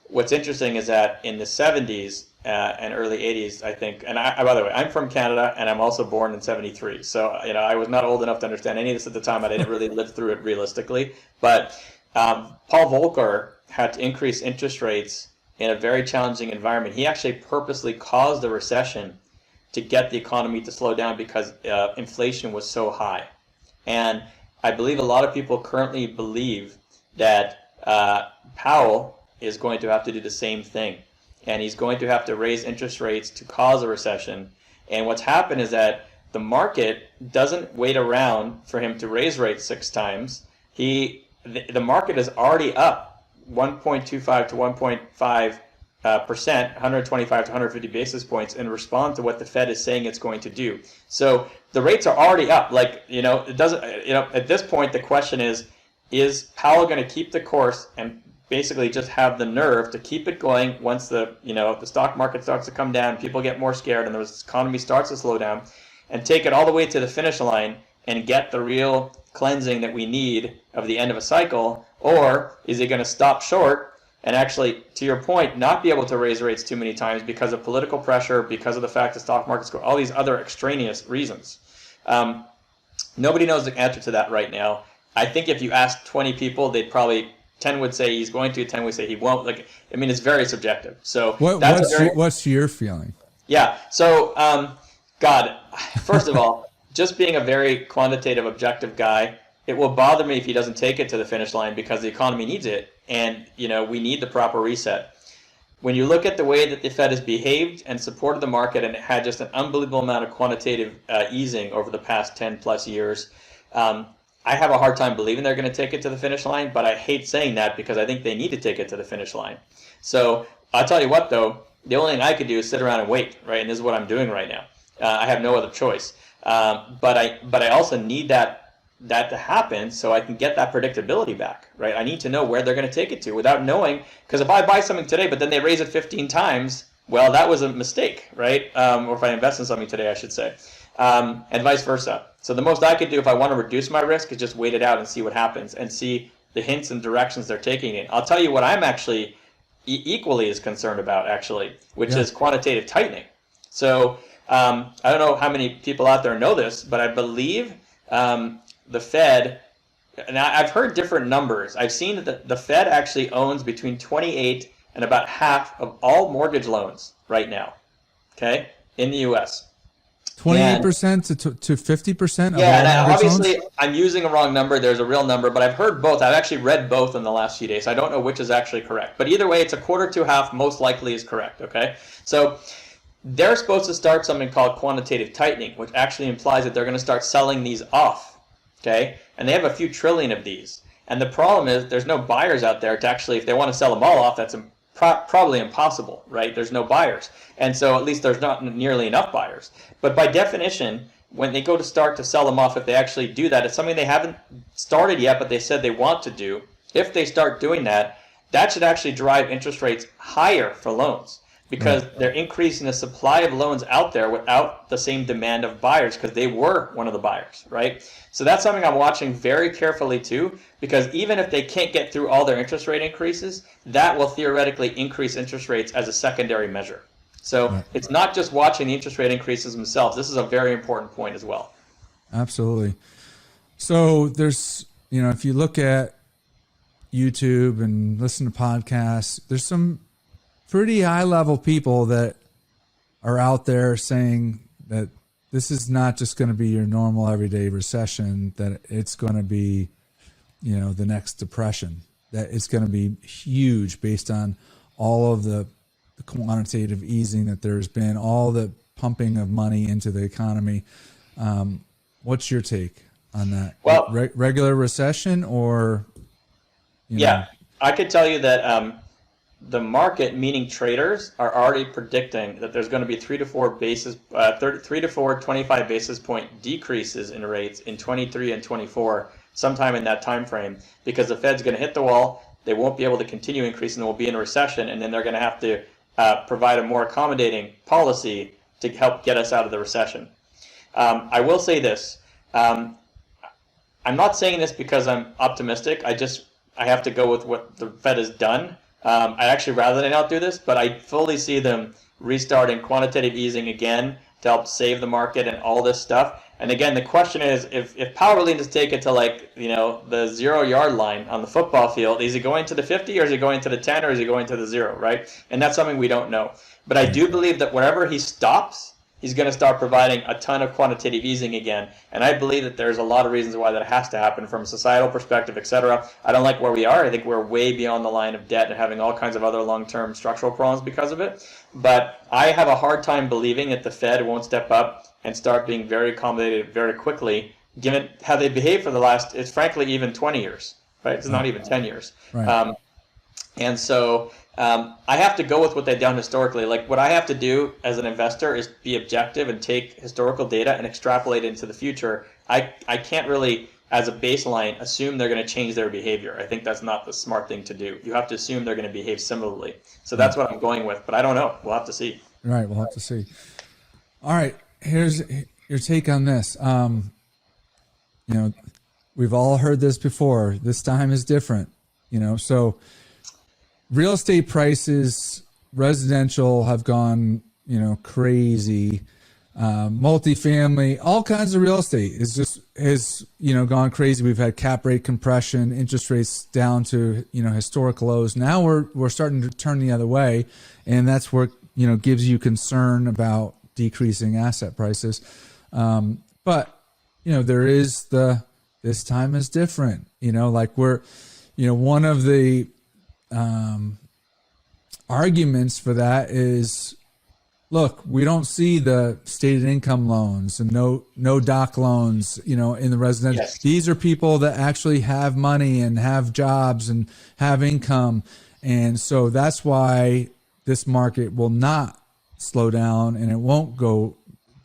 S3: what's interesting is that in the 70s and early 80s, I think, and by the way, I'm from Canada and I'm also born in 73. So, I was not old enough to understand any of this at the time. I didn't really live through it realistically. But Paul Volcker had to increase interest rates in a very challenging environment. He actually purposely caused a recession to get the economy to slow down because inflation was so high. And I believe a lot of people currently believe that Powell is going to have to do the same thing. And he's going to have to raise interest rates to cause a recession. And what's happened is that the market doesn't wait around for him to raise rates 6 times. The market is already up 1.25 to 1.5%, 125 to 150 basis points in response to what the Fed is saying it's going to do. So the rates are already up. It doesn't, at this point, the question is Powell going to keep the course and basically just have the nerve to keep it going once the stock market starts to come down, people get more scared, and the economy starts to slow down, and take it all the way to the finish line and get the real cleansing that we need of the end of a cycle? Or is it going to stop short and actually, to your point, not be able to raise rates too many times because of political pressure, because of the fact the stock market's go, all these other extraneous reasons? Nobody knows the answer to that right now. I think if you ask 20 people, they'd probably 10 would say he's going to, 10 would say he won't. It's very subjective. So
S2: what's your feeling?
S3: Yeah. So, first of all, just being a very quantitative, objective guy, it will bother me if he doesn't take it to the finish line because the economy needs it, and we need the proper reset. When you look at the way that the Fed has behaved and supported the market, and it had just an unbelievable amount of quantitative easing over the past 10 plus years, I have a hard time believing they're going to take it to the finish line, but I hate saying that because I think they need to take it to the finish line. So I'll tell you what, though, the only thing I could do is sit around and wait, right? And this is what I'm doing right now. I have no other choice. But I also need that to happen so I can get that predictability back, right? I need to know where they're going to take it to without knowing, because if I buy something today, but then they raise it 15 times, well, that was a mistake, right? Or if I invest in something today, I should say, and vice versa. So the most I could do if I want to reduce my risk is just wait it out and see what happens and see the hints and directions they're taking it. I'll tell you what I'm actually equally as concerned about, actually, which is quantitative tightening. So I don't know how many people out there know this, but I believe the Fed, and I've heard different numbers. I've seen that the Fed actually owns between 28 and about half of all mortgage loans right now. Okay? in the U.S.
S2: 28% to 50% of all
S3: Yeah, and
S2: mortgage
S3: obviously
S2: loans?
S3: I'm using a wrong number. There's a real number, but I've heard both. I've actually read both in the last few days. I don't know which is actually correct. But either way, it's a quarter to half most likely is correct, okay? So they're supposed to start something called quantitative tightening, which actually implies that they're going to start selling these off, okay? And they have a few trillion of these. And the problem is there's no buyers out there to actually, if they want to sell them all off, that's probably impossible, right? There's no buyers. And so at least there's not nearly enough buyers. But by definition, when they go to start to sell them off, if they actually do that, it's something they haven't started yet, but they said they want to do. If they start doing that, that should actually drive interest rates higher for loans, because they're increasing the supply of loans out there without the same demand of buyers, because they were one of the buyers, right? So that's something I'm watching very carefully too, because even if they can't get through all their interest rate increases, that will theoretically increase interest rates as a secondary measure. So it's not just watching the interest rate increases themselves. This is a very important point as well.
S2: Absolutely. So there's, if you look at YouTube and listen to podcasts, there's some pretty high level people that are out there saying that this is not just going to be your normal everyday recession, that it's going to be, the next depression, that it's going to be huge based on all of the quantitative easing that there's been, all the pumping of money into the economy. What's your take on that?
S3: Well,
S2: regular recession or?
S3: Yeah, I could tell you that the market, meaning traders, are already predicting that there's going to be 3 to 4 25 basis point decreases in rates in 23 and 24, sometime in that time frame, because the Fed's going to hit the wall. They won't be able to continue increasing. We'll be in a recession, and then they're going to have to provide a more accommodating policy to help get us out of the recession. I will say this. I'm not saying this because I'm optimistic. I have to go with what the Fed has done. I actually rather they not do this, but I fully see them restarting quantitative easing again to help save the market and all this stuff. And again, the question is, if power really needs to take it to the 0 yard line on the football field, is he going to the 50 or is he going to the 10 or is he going to the 0, right? And that's something we don't know. But I do believe that wherever he stops, he's going to start providing a ton of quantitative easing again. And I believe that there's a lot of reasons why that has to happen from a societal perspective, etc. I don't like where we are. I think we're way beyond the line of debt and having all kinds of other long-term structural problems because of it. But I have a hard time believing that the Fed won't step up and start being very accommodative very quickly, given how they behave for the last, it's frankly even 20 years, right? It's not even 10 years. Right. And so I have to go with what they've done historically. Like, what I have to do as an investor is be objective and take historical data and extrapolate it into the future. I can't really, as a baseline, assume they're going to change their behavior. I think that's not the smart thing to do. You have to assume they're going to behave similarly. So that's what I'm going with, but I don't know. We'll have to see.
S2: Right, we'll have to see. All right, here's your take on this. We've all heard this before. This time is different, so real estate prices, residential, have gone, crazy. Multifamily, all kinds of real estate has gone crazy. We've had cap rate compression, interest rates down to, historic lows. Now we're starting to turn the other way. And that's where, gives you concern about decreasing asset prices. But, there is this time is different, one of the, arguments for that is, look, we don't see the stated income loans and no doc loans, in the residential.
S3: Yes.
S2: These are people that actually have money and have jobs and have income. And so that's why this market will not slow down and it won't go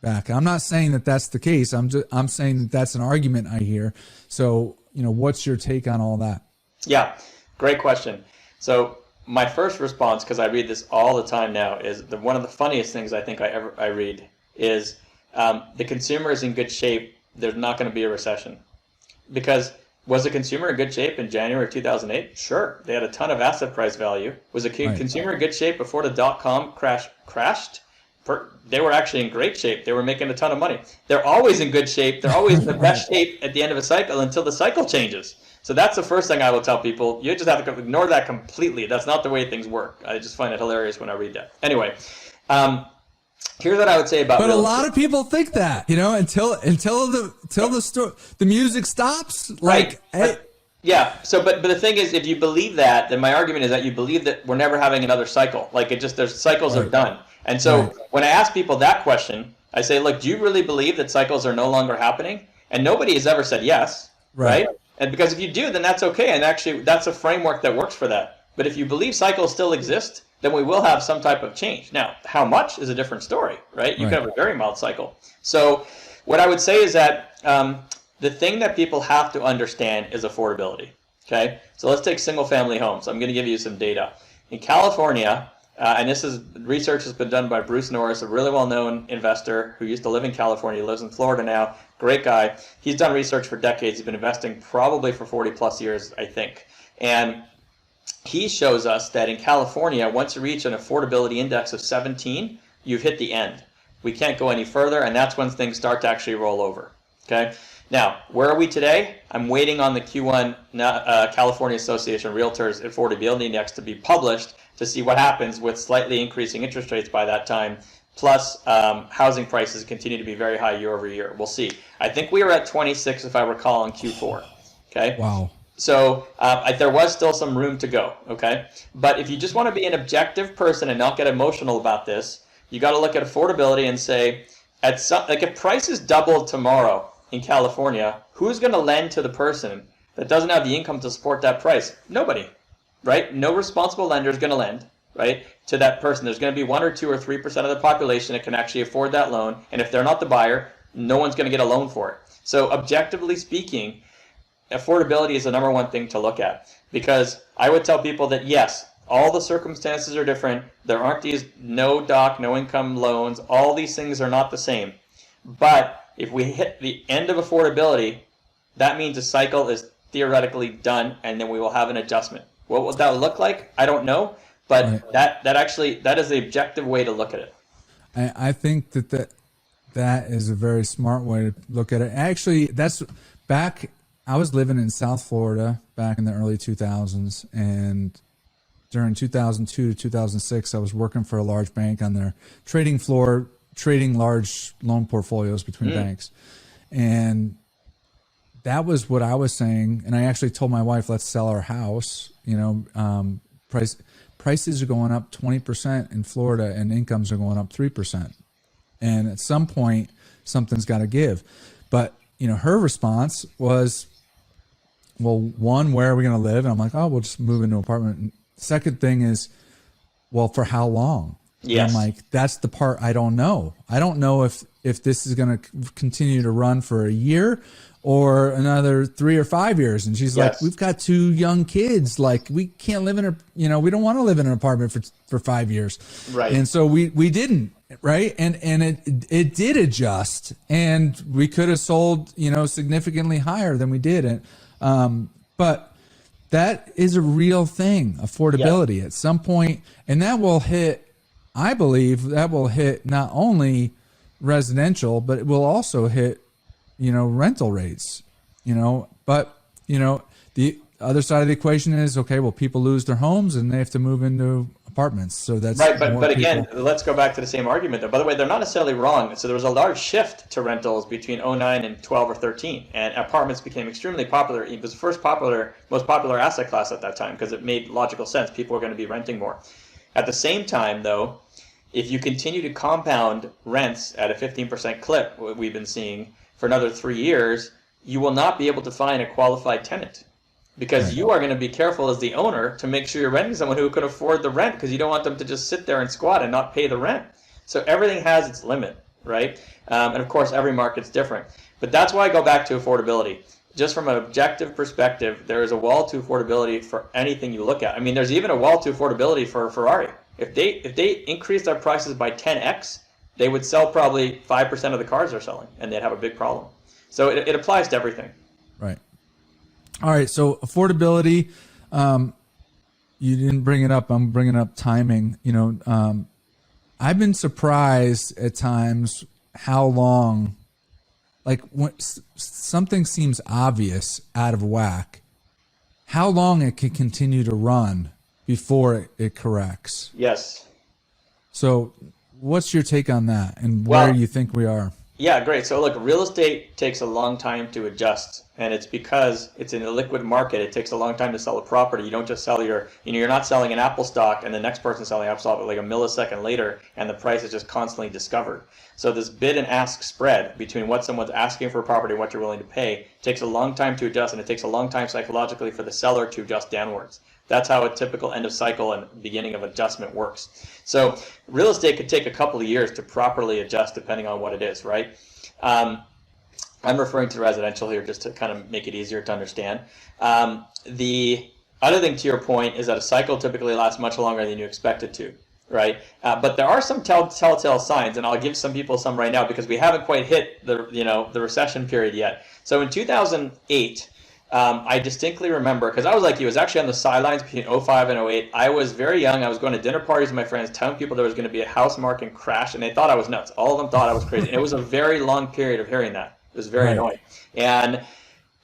S2: back. I'm not saying that that's the case. I'm saying that that's an argument I hear. So, what's your take on all that?
S3: Yeah, great question. So my first response, because I read this all the time now, is one of the funniest things I think I read is the consumer is in good shape. There's not going to be a recession. Because was the consumer in good shape in January of 2008? Sure. They had a ton of asset price value. Was the consumer in good shape before the dot-com crash crashed? They were actually in great shape. They were making a ton of money. They're always in good shape. They're always in the best shape at the end of a cycle until the cycle changes. So that's the first thing I will tell people. You just have to ignore that completely. That's not the way things work. I just find it hilarious when I read that. Anyway, Here's what I would say about
S2: But a
S3: real
S2: lot
S3: estate.
S2: of people think that, until the music stops, like,
S3: Right.
S2: hey,
S3: Yeah. So, but the thing is, if you believe that, then my argument is that you believe that we're never having another cycle. Like there's cycles are
S2: Right.
S3: done. And so
S2: Right.
S3: when I ask people that question, I say, look, do you really believe that cycles are no longer happening? And nobody has ever said yes,
S2: Right.
S3: right? And because if you do, then that's okay. And actually, that's a framework that works for that. But if you believe cycles still exist, then we will have some type of change. Now, how much is a different story, right? You
S2: Right.
S3: can have a very mild cycle. So what I would say is that the thing that people have to understand is affordability. Okay, so let's take single family homes. I'm going to give you some data. In California, and this is research has been done by Bruce Norris, a really well-known investor who used to live in California, lives in Florida now, great guy. He's done research for decades. He's been investing probably for 40 plus years, I think. And he shows us that in California, once you reach an affordability index of 17, you've hit the end. We can't go any further, and that's when things start to actually roll over. Okay. Now, where are we today? I'm waiting on the Q1 California Association of Realtors Affordability Index to be published to see what happens with slightly increasing interest rates by that time. Plus, housing prices continue to be very high year over year. We'll see. I think we were at 26, if I recall, in Q4. Okay.
S2: wow.
S3: So there was still some room to go. Okay. But if you just want to be an objective person and not get emotional about this, you got to look at affordability and say, if prices doubled tomorrow in California, who's going to lend to the person that doesn't have the income to support that price? Nobody, right? No responsible lender is going to lend, right, to that person. There's going to be 1 or 2 or 3% of the population that can actually afford that loan. And if they're not the buyer, no one's going to get a loan for it. So objectively speaking, affordability is the number one thing to look at, because I would tell people that yes, all the circumstances are different. There aren't these no doc, no income loans. All these things are not the same. But if we hit the end of affordability, that means the cycle is theoretically done, and then we will have an adjustment. What will that look like? I don't know, but
S2: Right.
S3: that is the objective way to look at it.
S2: I think that is a very smart way to look at it. Actually, I was living in South Florida back in the early 2000s, and during 2002 to 2006, I was working for a large bank on their trading floor, trading large loan portfolios between banks. And that was what I was saying. And I actually told my wife, let's sell our house. Prices are going up 20% in Florida and incomes are going up 3%. And at some point, something's got to give. But, her response was, well, one, where are we going to live? And I'm like, oh, we'll just move into an apartment. And second thing is, well, for how long?
S3: Yes.
S2: And I'm like, that's the part I don't know. I don't know if this is going to continue to run for a year or another 3 or 5 years. And she's like, we've got 2 young kids. Like, we can't live in we don't want to live in an apartment for 5 years.
S3: Right.
S2: And so we didn't. Right. And it did adjust, and we could have sold, significantly higher than we did. But that is a real thing, affordability at some point, and that will hit, I believe that will hit not only residential, but it will also hit, rental rates, but, the other side of the equation is, okay, well, people lose their homes and they have to move into apartments. So that's
S3: right. But again, let's go back to the same argument though. By the way, they're not necessarily wrong. So there was a large shift to rentals between 2009 and 12 or 13, and apartments became extremely popular. It was the most popular asset class at that time because it made logical sense. People were going to be renting more. At the same time, though, if you continue to compound rents at a 15% clip, what we've been seeing for another 3 years, you will not be able to find a qualified tenant. Because you are going to be careful as the owner to make sure you're renting someone who can afford the rent, because you don't want them to just sit there and squat and not pay the rent. So everything has its limit, right? And of course, every market's different. But that's why I go back to affordability. Just from an objective perspective, there is a wall to affordability for anything you look at. I mean, there's even a wall to affordability for Ferrari. If they increase their prices by 10x, they would sell probably 5% of the cars they're selling, and they'd have a big problem. So it applies to everything.
S2: Right. All right, so affordability, you didn't bring it up. I'm bringing up timing. I've been surprised at times how long, like when something seems obvious out of whack, how long it can continue to run before it corrects.
S3: Yes.
S2: So what's your take on that and where you think we are?
S3: Yeah, great. So look, real estate takes a long time to adjust, and it's because it's in a liquid market. It takes a long time to sell a property. You don't just sell you're not selling an Apple stock and the next person selling Apple stock like a millisecond later, and the price is just constantly discovered. So this bid and ask spread between what someone's asking for a property and what you're willing to pay takes a long time to adjust, and it takes a long time psychologically for the seller to adjust downwards. That's how a typical end of cycle and beginning of adjustment works. So real estate could take a couple of years to properly adjust depending on what it is, right? I'm referring to residential here just to kind of make it easier to understand. The other thing to your point is that a cycle typically lasts much longer than you expect it to, right? But there are some telltale signs, and I'll give some people some right now because we haven't quite hit the recession period yet. So in 2008, I distinctly remember, because I was like you, was actually on the sidelines between 05 and 08. I was very young. I was going to dinner parties with my friends, telling people there was going to be a house market crash, and they thought I was nuts. All of them thought I was crazy. And it was a very long period of hearing that. It was very annoying. And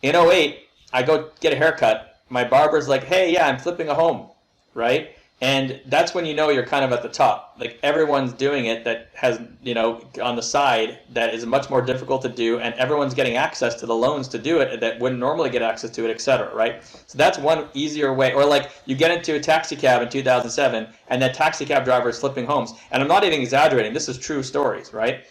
S3: in 08, I go get a haircut. My barber's like, hey, yeah, I'm flipping a home, right? And that's when you know you're kind of at the top. Like everyone's doing it that has, on the side that is much more difficult to do, and everyone's getting access to the loans to do it that wouldn't normally get access to it, et cetera, right? So that's one easier way. Or like you get into a taxi cab in 2007 and that taxi cab driver is flipping homes. And I'm not even exaggerating. This is true stories, right?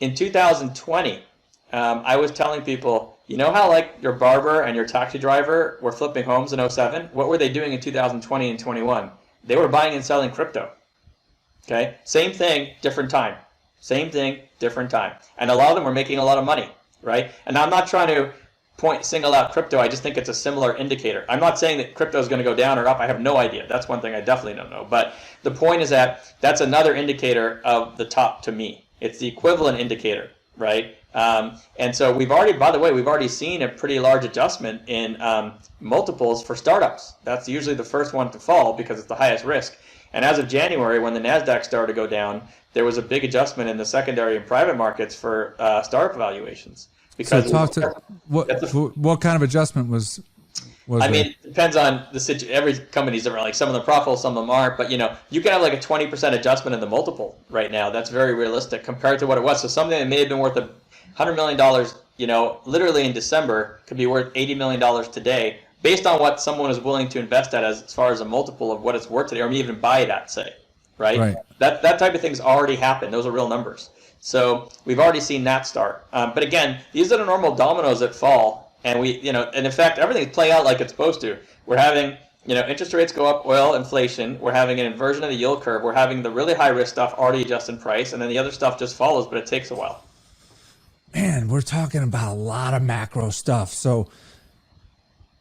S3: In 2020, I was telling people, you know how like your barber and your taxi driver were flipping homes in 07? What were they doing in 2020 and 21? They were buying and selling crypto. Okay, same thing, different time. Same thing, different time. And a lot of them were making a lot of money, right? And I'm not trying to single out crypto. I just think it's a similar indicator. I'm not saying that crypto is going to go down or up. I have no idea. That's one thing I definitely don't know. But the point is that that's another indicator of the top to me. It's the equivalent indicator, right? And so we've already seen a pretty large adjustment in multiples for startups. That's usually the first one to fall because it's the highest risk. And as of January, when the NASDAQ started to go down, there was a big adjustment in the secondary and private markets for startup valuations. Because
S2: what kind of adjustment was
S3: I mean, it depends on the situation. Every company's different. Like some of them are profitable, some of them aren't. But you can have like a 20% adjustment in the multiple right now. That's very realistic compared to what it was. So something that may have been worth $100 million, literally in December, could be worth $80 million today, based on what someone is willing to invest at as far as a multiple of what it's worth today, or even buy it at, say, right? That type of thing's already happened. Those are real numbers. So we've already seen that start. But again, these are the normal dominoes that fall, and and in fact, everything's playing out like it's supposed to. We're having interest rates go up, oil, inflation. We're having an inversion of the yield curve. We're having the really high risk stuff already adjust in price, and then the other stuff just follows, but it takes a while.
S2: Man, we're talking about a lot of macro stuff. So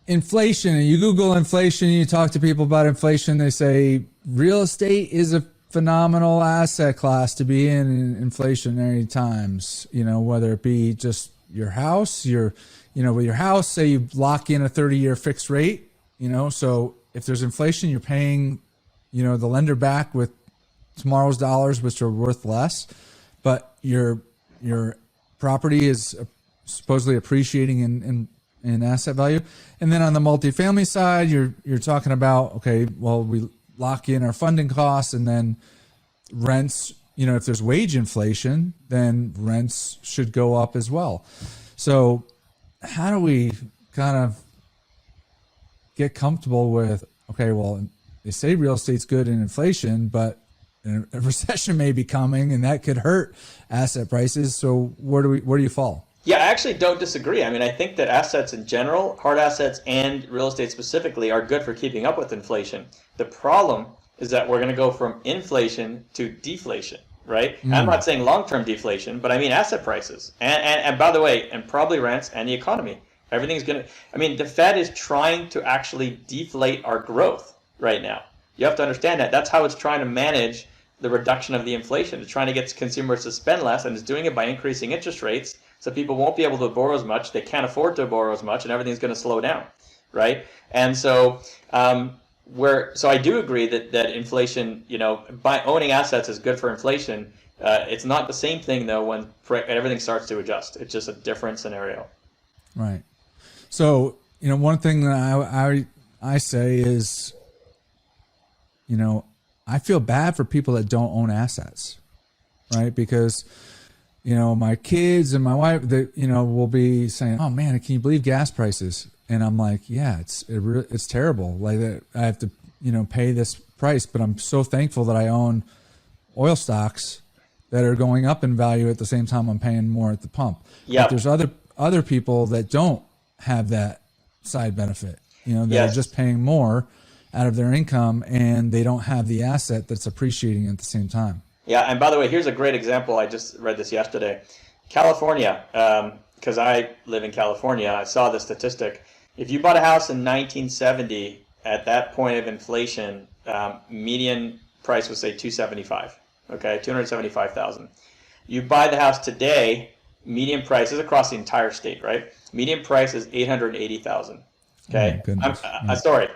S2: inflation, and you Google inflation, you talk to people about inflation, they say real estate is a phenomenal asset class to be in inflationary times, whether it be just your house, with your house, say you lock in a 30-year fixed rate, so if there's inflation, you're paying, the lender back with tomorrow's dollars, which are worth less, but your property is supposedly appreciating in asset value. And then on the multifamily side, you're talking about, okay, well, we lock in our funding costs, and then rents, if there's wage inflation, then rents should go up as well. So how do we kind of get comfortable with, okay, well, they say real estate's good in inflation, but a recession may be coming, and that could hurt asset prices. So where do you fall?
S3: Yeah, I actually don't disagree. I mean, I think that assets in general, hard assets and real estate specifically, are good for keeping up with inflation. The problem is that we're going to go from inflation to deflation, right? I'm not saying long-term deflation, but I mean asset prices. And by the way, and probably rents and the economy. Everything's going to, the Fed is trying to actually deflate our growth right now. You have to understand that. That's how it's trying to manage the reduction of the inflation. It's trying to get consumers to spend less, and it's doing it by increasing interest rates. So people won't be able to borrow as much. They can't afford to borrow as much, and everything's going to slow down, right? And so, so I do agree that inflation, by owning assets is good for inflation. It's not the same thing though when everything starts to adjust. It's just a different scenario.
S2: Right. So one thing that I say is, I feel bad for people that don't own assets, right? Because, my kids and my wife, will be saying, "Oh man, can you believe gas prices?" And I'm like, "Yeah, it's terrible. Like that, I have to, pay this price, but I'm so thankful that I own oil stocks that are going up in value at the same time I'm paying more at the pump."
S3: Yeah.
S2: But there's other people that don't have that side benefit, they're just paying more out of their income and they don't have the asset that's appreciating at the same time.
S3: Yeah, and by the way, here's a great example. I just read this yesterday. California, because I live in California, I saw the statistic. If you bought a house in 1970, at that point of inflation, median price was say $275,000. Okay, $275,000. You buy the house today, median price is across the entire state, right? Median price is $880,000. Okay, sorry,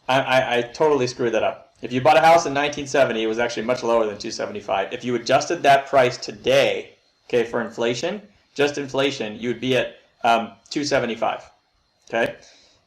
S3: I totally screwed that up. If you bought a house in 1970, it was actually much lower than $275,000. If you adjusted that price today, okay, for inflation, just inflation, you would be at $275,000. Okay,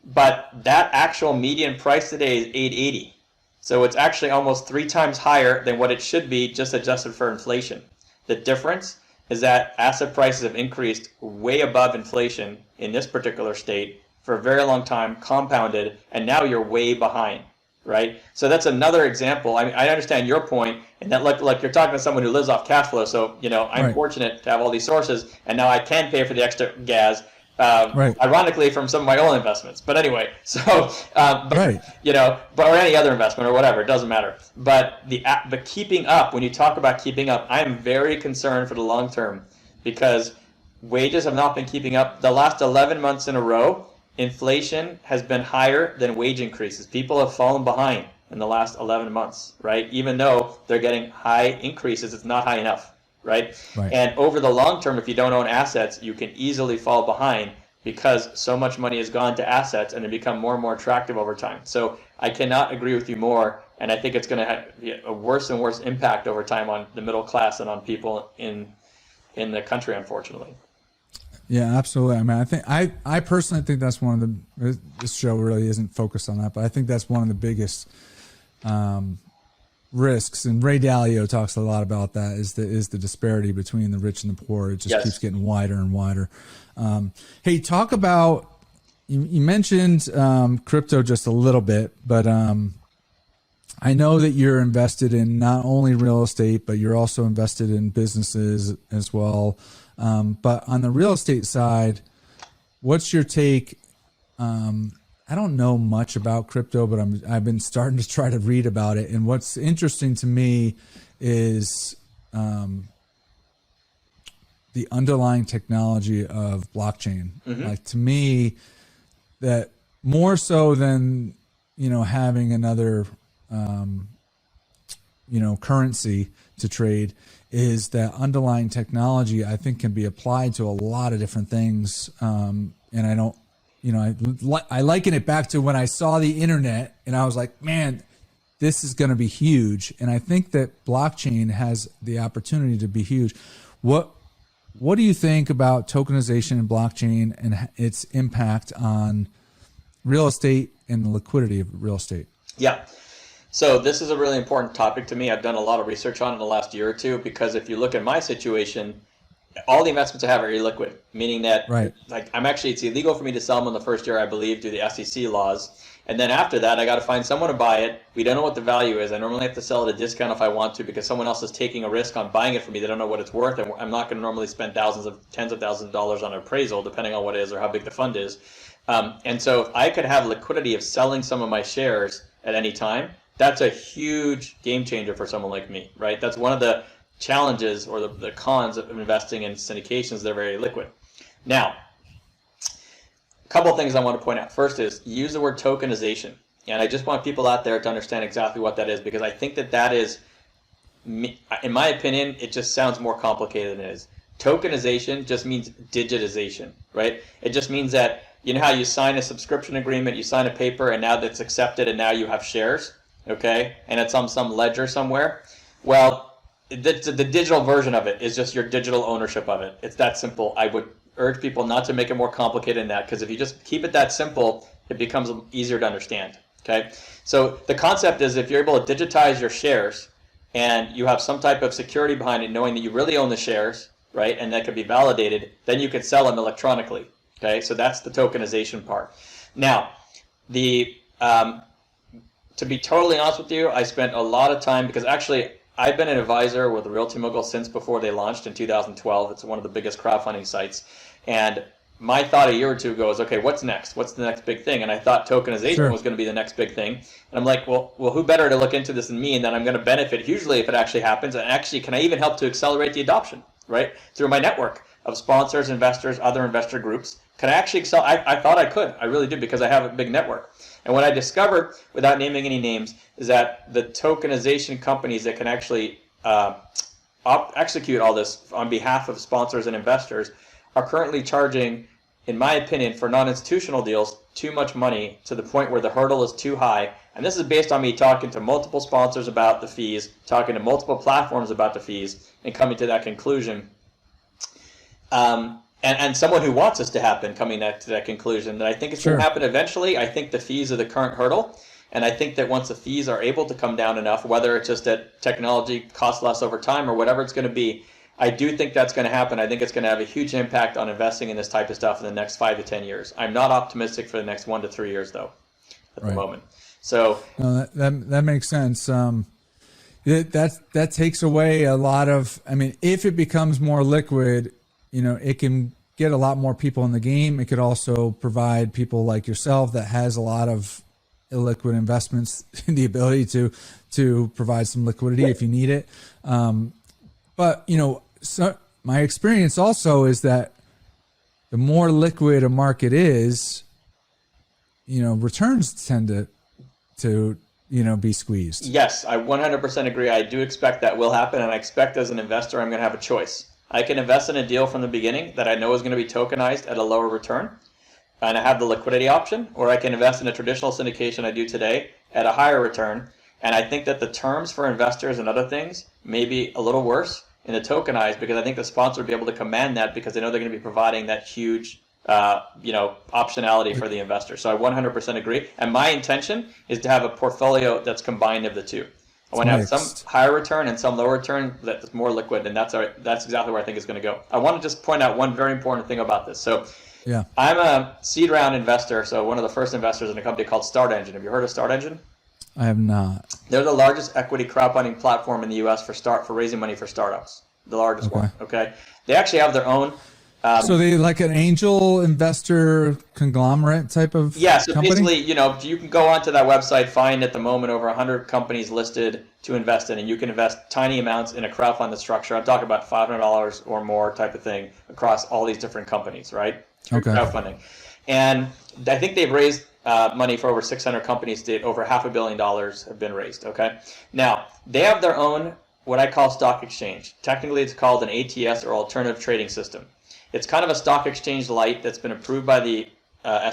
S3: but that actual median price today is $880,000. So it's actually almost 3 times higher than what it should be just adjusted for inflation. The difference is that asset prices have increased way above inflation in this particular state for a very long time, compounded, and now you're way behind, right? So that's another example. I understand your point, and that like you're talking to someone who lives off cash flow. So I'm fortunate to have all these sources, and now I can pay for the extra gas. Ironically, from some of my own investments. But anyway, so or any other investment or whatever, it doesn't matter. But the keeping up, when you talk about keeping up, I am very concerned for the long term because wages have not been keeping up. The last 11 months in a row, inflation has been higher than wage increases. People have fallen behind in the last 11 months, right? Even though they're getting high increases, it's not high enough. Right? And over the long term, if you don't own assets, you can easily fall behind because so much money has gone to assets and they become more and more attractive over time. So I cannot agree with you more, and I think it's going to have a worse and worse impact over time on the middle class and on people in the country, unfortunately.
S2: Yeah, absolutely. I mean, I personally think that's one of the, this show really isn't focused on that, but I think that's one of the biggest risks, and Ray Dalio talks a lot about that, is the disparity between the rich and the poor. It just keeps getting wider and wider. Hey, talk about, you mentioned crypto just a little bit, but I know that you're invested in not only real estate, but you're also invested in businesses as well. But on the real estate side, what's your take? I don't know much about crypto, but I've been starting to try to read about it. And what's interesting to me is the underlying technology of blockchain. Like, to me, that more so than, having another, currency to trade, is that underlying technology, I think, can be applied to a lot of different things. And I don't, I liken it back to when I saw the internet and I was like, man, this is going to be huge. And I think that blockchain has the opportunity to be huge. What do you think about tokenization and blockchain and its impact on real estate and the liquidity of real estate?
S3: Yeah. So this is a really important topic to me. I've done a lot of research on it in the last year or two, because if you look at my situation, all the investments I have are illiquid, meaning that it's illegal for me to sell them in the first year, I believe, due to the SEC laws. And then after that, I got to find someone to buy it. We don't know what the value is. I normally have to sell at a discount if I want to, because someone else is taking a risk on buying it for me. They don't know what it's worth. And I'm not going to normally spend tens of thousands of dollars on an appraisal, depending on what it is or how big the fund is. And so if I could have liquidity of selling some of my shares at any time, that's a huge game changer for someone like me, right? That's one of the challenges or the cons of investing in syndications. They're very liquid. Now, a couple of things I want to point out. First is use the word tokenization. And I just want people out there to understand exactly what that is, because I think that is, in my opinion, it just sounds more complicated than it is. Tokenization just means digitization, right? It just means that, you know how you sign a subscription agreement, you sign a paper, and now that's accepted, and now you have shares, okay? And it's on some ledger somewhere. Well, the digital version of it is just your digital ownership of it. It's that simple. I would urge people not to make it more complicated than that, because if you just keep it that simple, it becomes easier to understand, Okay, so the concept is if you're able to digitize your shares and you have some type of security behind it, knowing that you really own the shares, right, and that can be validated, then you can sell them electronically. Okay, so that's the tokenization part. Now, to be totally honest with you, I spent a lot of time, because actually I've been an advisor with Realty Mogul since before they launched in 2012. It's one of the biggest crowdfunding sites. And my thought a year or two ago is, okay, what's next? What's the next big thing? And I thought tokenization was going to be the next big thing. And I'm like, well, who better to look into this than me? And then I'm going to benefit hugely if it actually happens. And actually, can I even help to accelerate the adoption, right? Through my network of sponsors, investors, other investor groups. Can I actually I thought I could. I really did, because I have a big network. And what I discovered, without naming any names, is that the tokenization companies that can actually execute all this on behalf of sponsors and investors are currently charging, in my opinion, for non-institutional deals, too much money, to the point where the hurdle is too high. And this is based on me talking to multiple sponsors about the fees, talking to multiple platforms about the fees, and coming to that conclusion. And someone who wants this to happen, coming to that conclusion, that I think it's going to happen eventually. I think the fees are the current hurdle. And I think that once the fees are able to come down enough, whether it's just that technology costs less over time or whatever it's going to be, I do think that's going to happen. I think it's going to have a huge impact on investing in this type of stuff in the next 5 to 10 years. I'm not optimistic for the next 1 to 3 years, though, at the moment. So
S2: no, that makes sense. That takes away a lot of, I mean, if it becomes more liquid, it can get a lot more people in the game. It could also provide people like yourself that has a lot of illiquid investments the ability to provide some liquidity if you need it. But so my experience also is that the more liquid a market is, returns tend to be squeezed.
S3: Yes, I 100% agree. I do expect that will happen, and I expect as an investor I'm going to have a choice. I can invest in a deal from the beginning that I know is going to be tokenized at a lower return, and I have the liquidity option, or I can invest in a traditional syndication I do today at a higher return. And I think that the terms for investors and other things may be a little worse in the tokenized, because I think the sponsor will be able to command that, because they know they're going to be providing that huge optionality for the investor. So I 100% agree. And my intention is to have a portfolio that's combined of the two. I want to have some higher return and some lower return that's more liquid, and that's exactly where I think it's going to go. I want to just point out one very important thing about this. So I'm a seed round investor, so one of the first investors in a company called Start Engine. Have you heard of Start Engine?
S2: I have not.
S3: They're the largest equity crowdfunding platform in the U.S. for raising money for startups. The largest one. Okay. They actually have their own.
S2: So they like an angel investor conglomerate type of
S3: so
S2: company?
S3: Basically, you can go onto that website, find at the moment over 100 companies listed to invest in, and you can invest tiny amounts in a crowdfunded structure. I'm talking about $500 or more type of thing across all these different companies, right? Okay. Crowdfunding. And I think they've raised money for over 600 companies to date. Over $500 million have been raised, okay? Now, they have their own, what I call stock exchange. Technically, it's called an ATS, or alternative trading system. It's kind of a stock exchange light that's been approved by the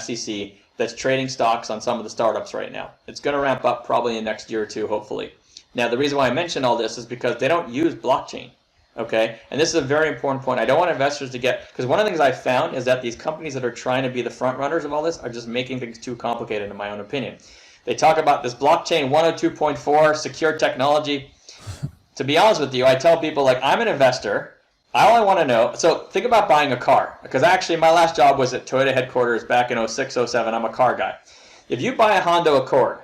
S3: SEC that's trading stocks on some of the startups right now. It's going to ramp up probably in the next year or two, hopefully. Now, the reason why I mention all this is because they don't use blockchain, okay? And this is a very important point. I don't want investors to get, because one of the things I've found is that these companies that are trying to be the front runners of all this are just making things too complicated, in my own opinion. They talk about this blockchain 102.4 secure technology. To be honest with you, I tell people, like, I'm an investor. I only want to know, so think about buying a car, because actually my last job was at Toyota headquarters back in 06, 07. I'm a car guy. If you buy a Honda Accord,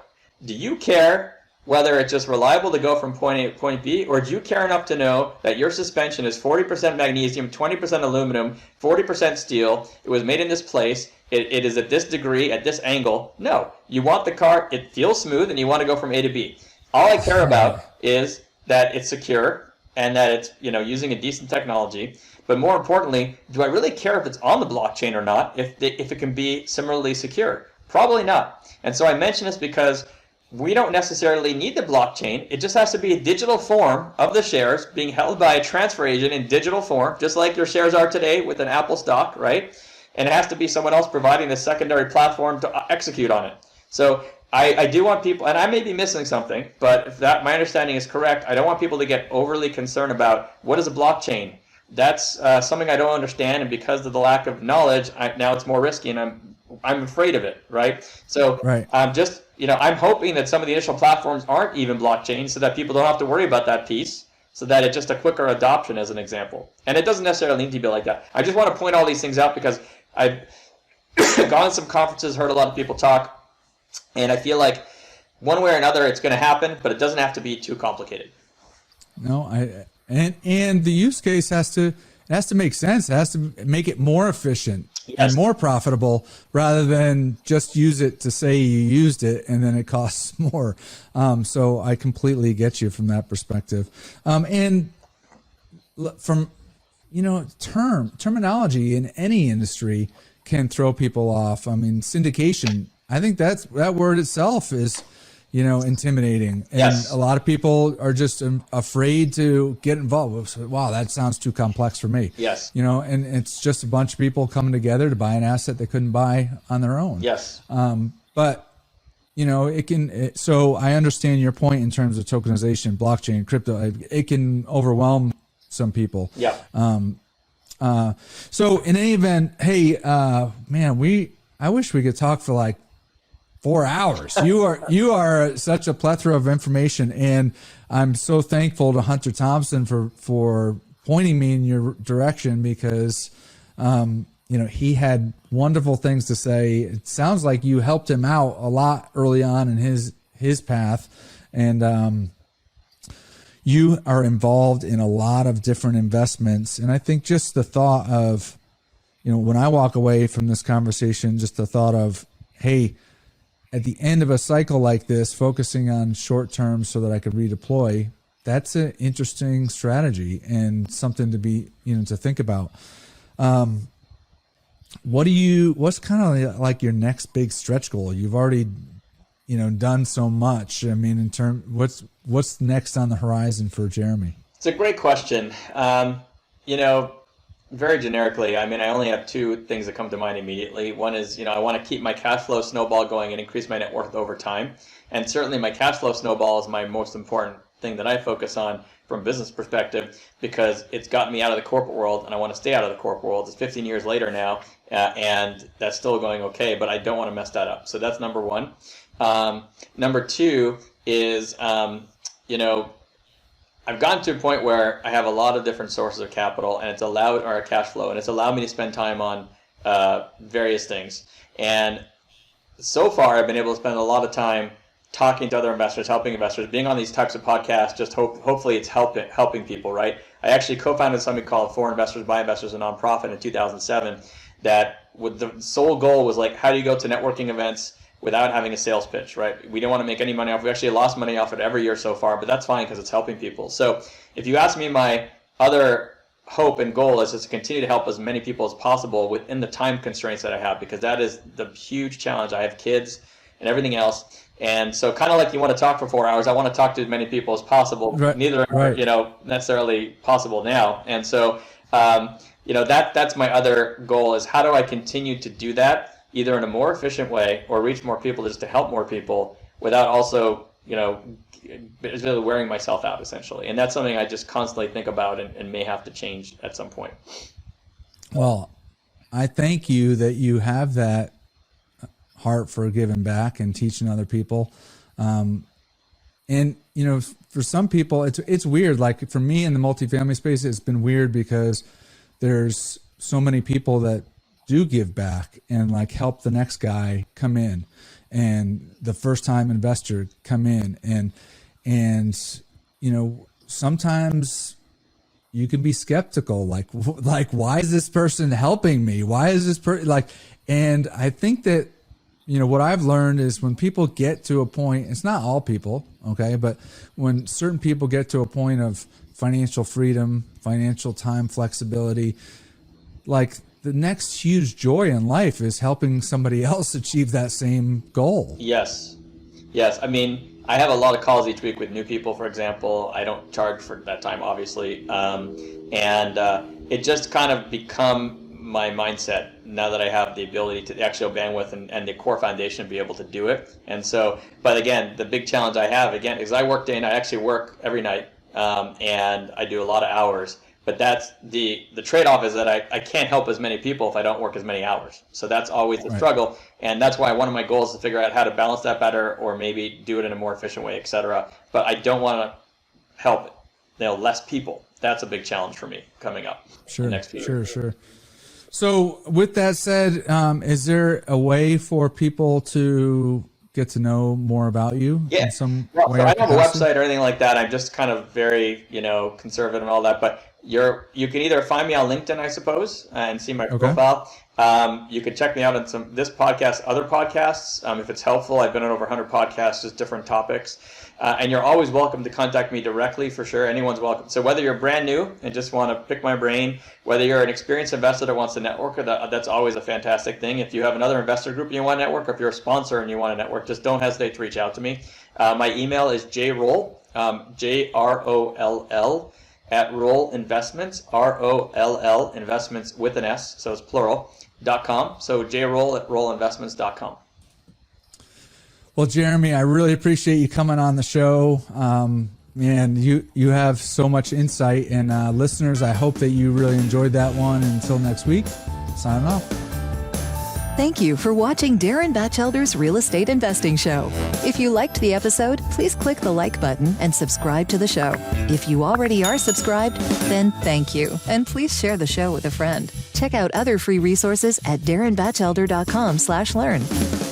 S3: do you care whether it's just reliable to go from point A to point B, or do you care enough to know that your suspension is 40% magnesium, 20% aluminum, 40% steel, it was made in this place, it is at this degree, at this angle? No. You want the car, it feels smooth, and you want to go from A to B. All I care about is that it's secure, and that it's using a decent technology. But more importantly, do I really care if it's on the blockchain or not, if it can be similarly secure? Probably not. And so I mention this because we don't necessarily need the blockchain. It just has to be a digital form of the shares being held by a transfer agent in digital form, just like your shares are today with an Apple stock, right? And it has to be someone else providing the secondary platform to execute on it. So I do want people, and I may be missing something, but if my understanding is correct, I don't want people to get overly concerned about what is a blockchain. That's something I don't understand, and because of the lack of knowledge, now it's more risky, and I'm I'm afraid of it, right? So
S2: Right.
S3: just, I'm hoping that some of the initial platforms aren't even blockchain so that people don't have to worry about that piece, so that it's just a quicker adoption as an example. And it doesn't necessarily need to be like that. I just want to point all these things out because I've gone to some conferences, heard a lot of people talk, and I feel like one way or another it's going to happen, but it doesn't have to be too complicated.
S2: No, and the use case has to make sense. It has to make it more efficient and more profitable, rather than just use it to say you used it and then it costs more. So I completely get you from that perspective. And from terminology in any industry can throw people off. I mean, syndication, I think that word itself is intimidating. And a lot of people are just afraid to get involved. So, wow, that sounds too complex for me.
S3: Yes.
S2: And it's just a bunch of people coming together to buy an asset they couldn't buy on their own.
S3: Yes.
S2: But so I understand your point in terms of tokenization, blockchain, crypto. It can overwhelm some people.
S3: Yeah.
S2: So in any event, hey, man, I wish we could talk for like 4 hours. You are such a plethora of information, and I'm so thankful to Hunter Thompson for pointing me in your direction, because he had wonderful things to say. It sounds like you helped him out a lot early on in his path, and you are involved in a lot of different investments. And I think just the thought of, when I walk away from this conversation, just the thought of, hey, at the end of a cycle like this, focusing on short term so that I could redeploy, that's an interesting strategy and something to be, to think about. What's kind of like your next big stretch goal? You've already, done so much. I mean, what's next on the horizon for Jeremy?
S3: It's a great question. Very generically, I mean, I only have two things that come to mind immediately. One is, I want to keep my cash flow snowball going and increase my net worth over time. And certainly my cash flow snowball is my most important thing that I focus on from a business perspective, because it's gotten me out of the corporate world, and I want to stay out of the corporate world. It's 15 years later now, and that's still going okay, but I don't want to mess that up. So that's number one. Number two is, I've gotten to a point where I have a lot of different sources of capital, and it's allowed, or cash flow, and it's allowed me to spend time on various things. And so far, I've been able to spend a lot of time talking to other investors, helping investors, being on these types of podcasts. Just hopefully it's helping people, right? I actually co-founded something called For Investors by Investors, a nonprofit, in 2007. That with the sole goal was like, how do you go to networking events without having a sales pitch, right? We don't want to make any money off. We actually lost money off it every year so far, but that's fine because it's helping people. So if you ask me, my other hope and goal is just to continue to help as many people as possible within the time constraints that I have, because that is the huge challenge. I have kids and everything else. And so kind of like you want to talk for 4 hours, I want to talk to as many people as possible.
S2: Right.
S3: Neither are, necessarily possible now. And so, that's my other goal, is how do I continue to do that, either in a more efficient way or reach more people, just to help more people without also, really wearing myself out, essentially. And that's something I just constantly think about and may have to change at some point. Well,
S2: I thank you that you have that heart for giving back and teaching other people. And, for some people, it's weird. Like for me in the multifamily space, it's been weird because there's so many people that do give back and like help the next guy come in, and the first time investor come in, and sometimes you can be skeptical, like why is this person helping me? Why is this and I think that what I've learned is when people get to a point, it's not all people, okay, but when certain people get to a point of financial freedom, financial time flexibility, like the next huge joy in life is helping somebody else achieve that same goal.
S3: Yes. I mean, I have a lot of calls each week with new people, for example. I don't charge for that time, obviously. It just kind of become my mindset now that I have the ability to the actual bandwidth and the core foundation to be able to do it. And so, but again, the big challenge I have, again, is I work day and I actually work every night, and I do a lot of hours. But that's the trade-off is that I can't help as many people if I don't work as many hours. So that's always the struggle. And that's why one of my goals is to figure out how to balance that better, or maybe do it in a more efficient way, et cetera. But I don't want to help less people. That's a big challenge for me coming up.
S2: Sure,
S3: the next few years.
S2: Sure. So with that said, is there a way for people to get to know more about you?
S3: Yeah.
S2: In some
S3: so
S2: way
S3: I don't have a website or anything like that. I'm just kind of very, conservative and all that. But you can either find me on LinkedIn, I suppose, and see my profile. You can check me out on this podcast, other podcasts. If it's helpful, I've been on over 100 podcasts, just different topics. And you're always welcome to contact me directly, for sure. Anyone's welcome. So whether you're brand new and just want to pick my brain, whether you're an experienced investor that wants to network, that's always a fantastic thing. If you have another investor group and you want to network, or if you're a sponsor and you want to network, just don't hesitate to reach out to me. My email is jroll, JROLL, at Roll Investments, ROLL Investments with an S, so it's plural, .com. So jroll at rollinvestments.com.
S2: Well, Jeremy, I really appreciate you coming on the show. Man, you have so much insight, and listeners, I hope that you really enjoyed that one. Until next week, signing off.
S1: Thank you for watching Darren Batchelder's Real Estate Investing Show. If you liked the episode, please click the like button and subscribe to the show. If you already are subscribed, then thank you, and please share the show with a friend. Check out other free resources at darrenbatchelder.com/learn.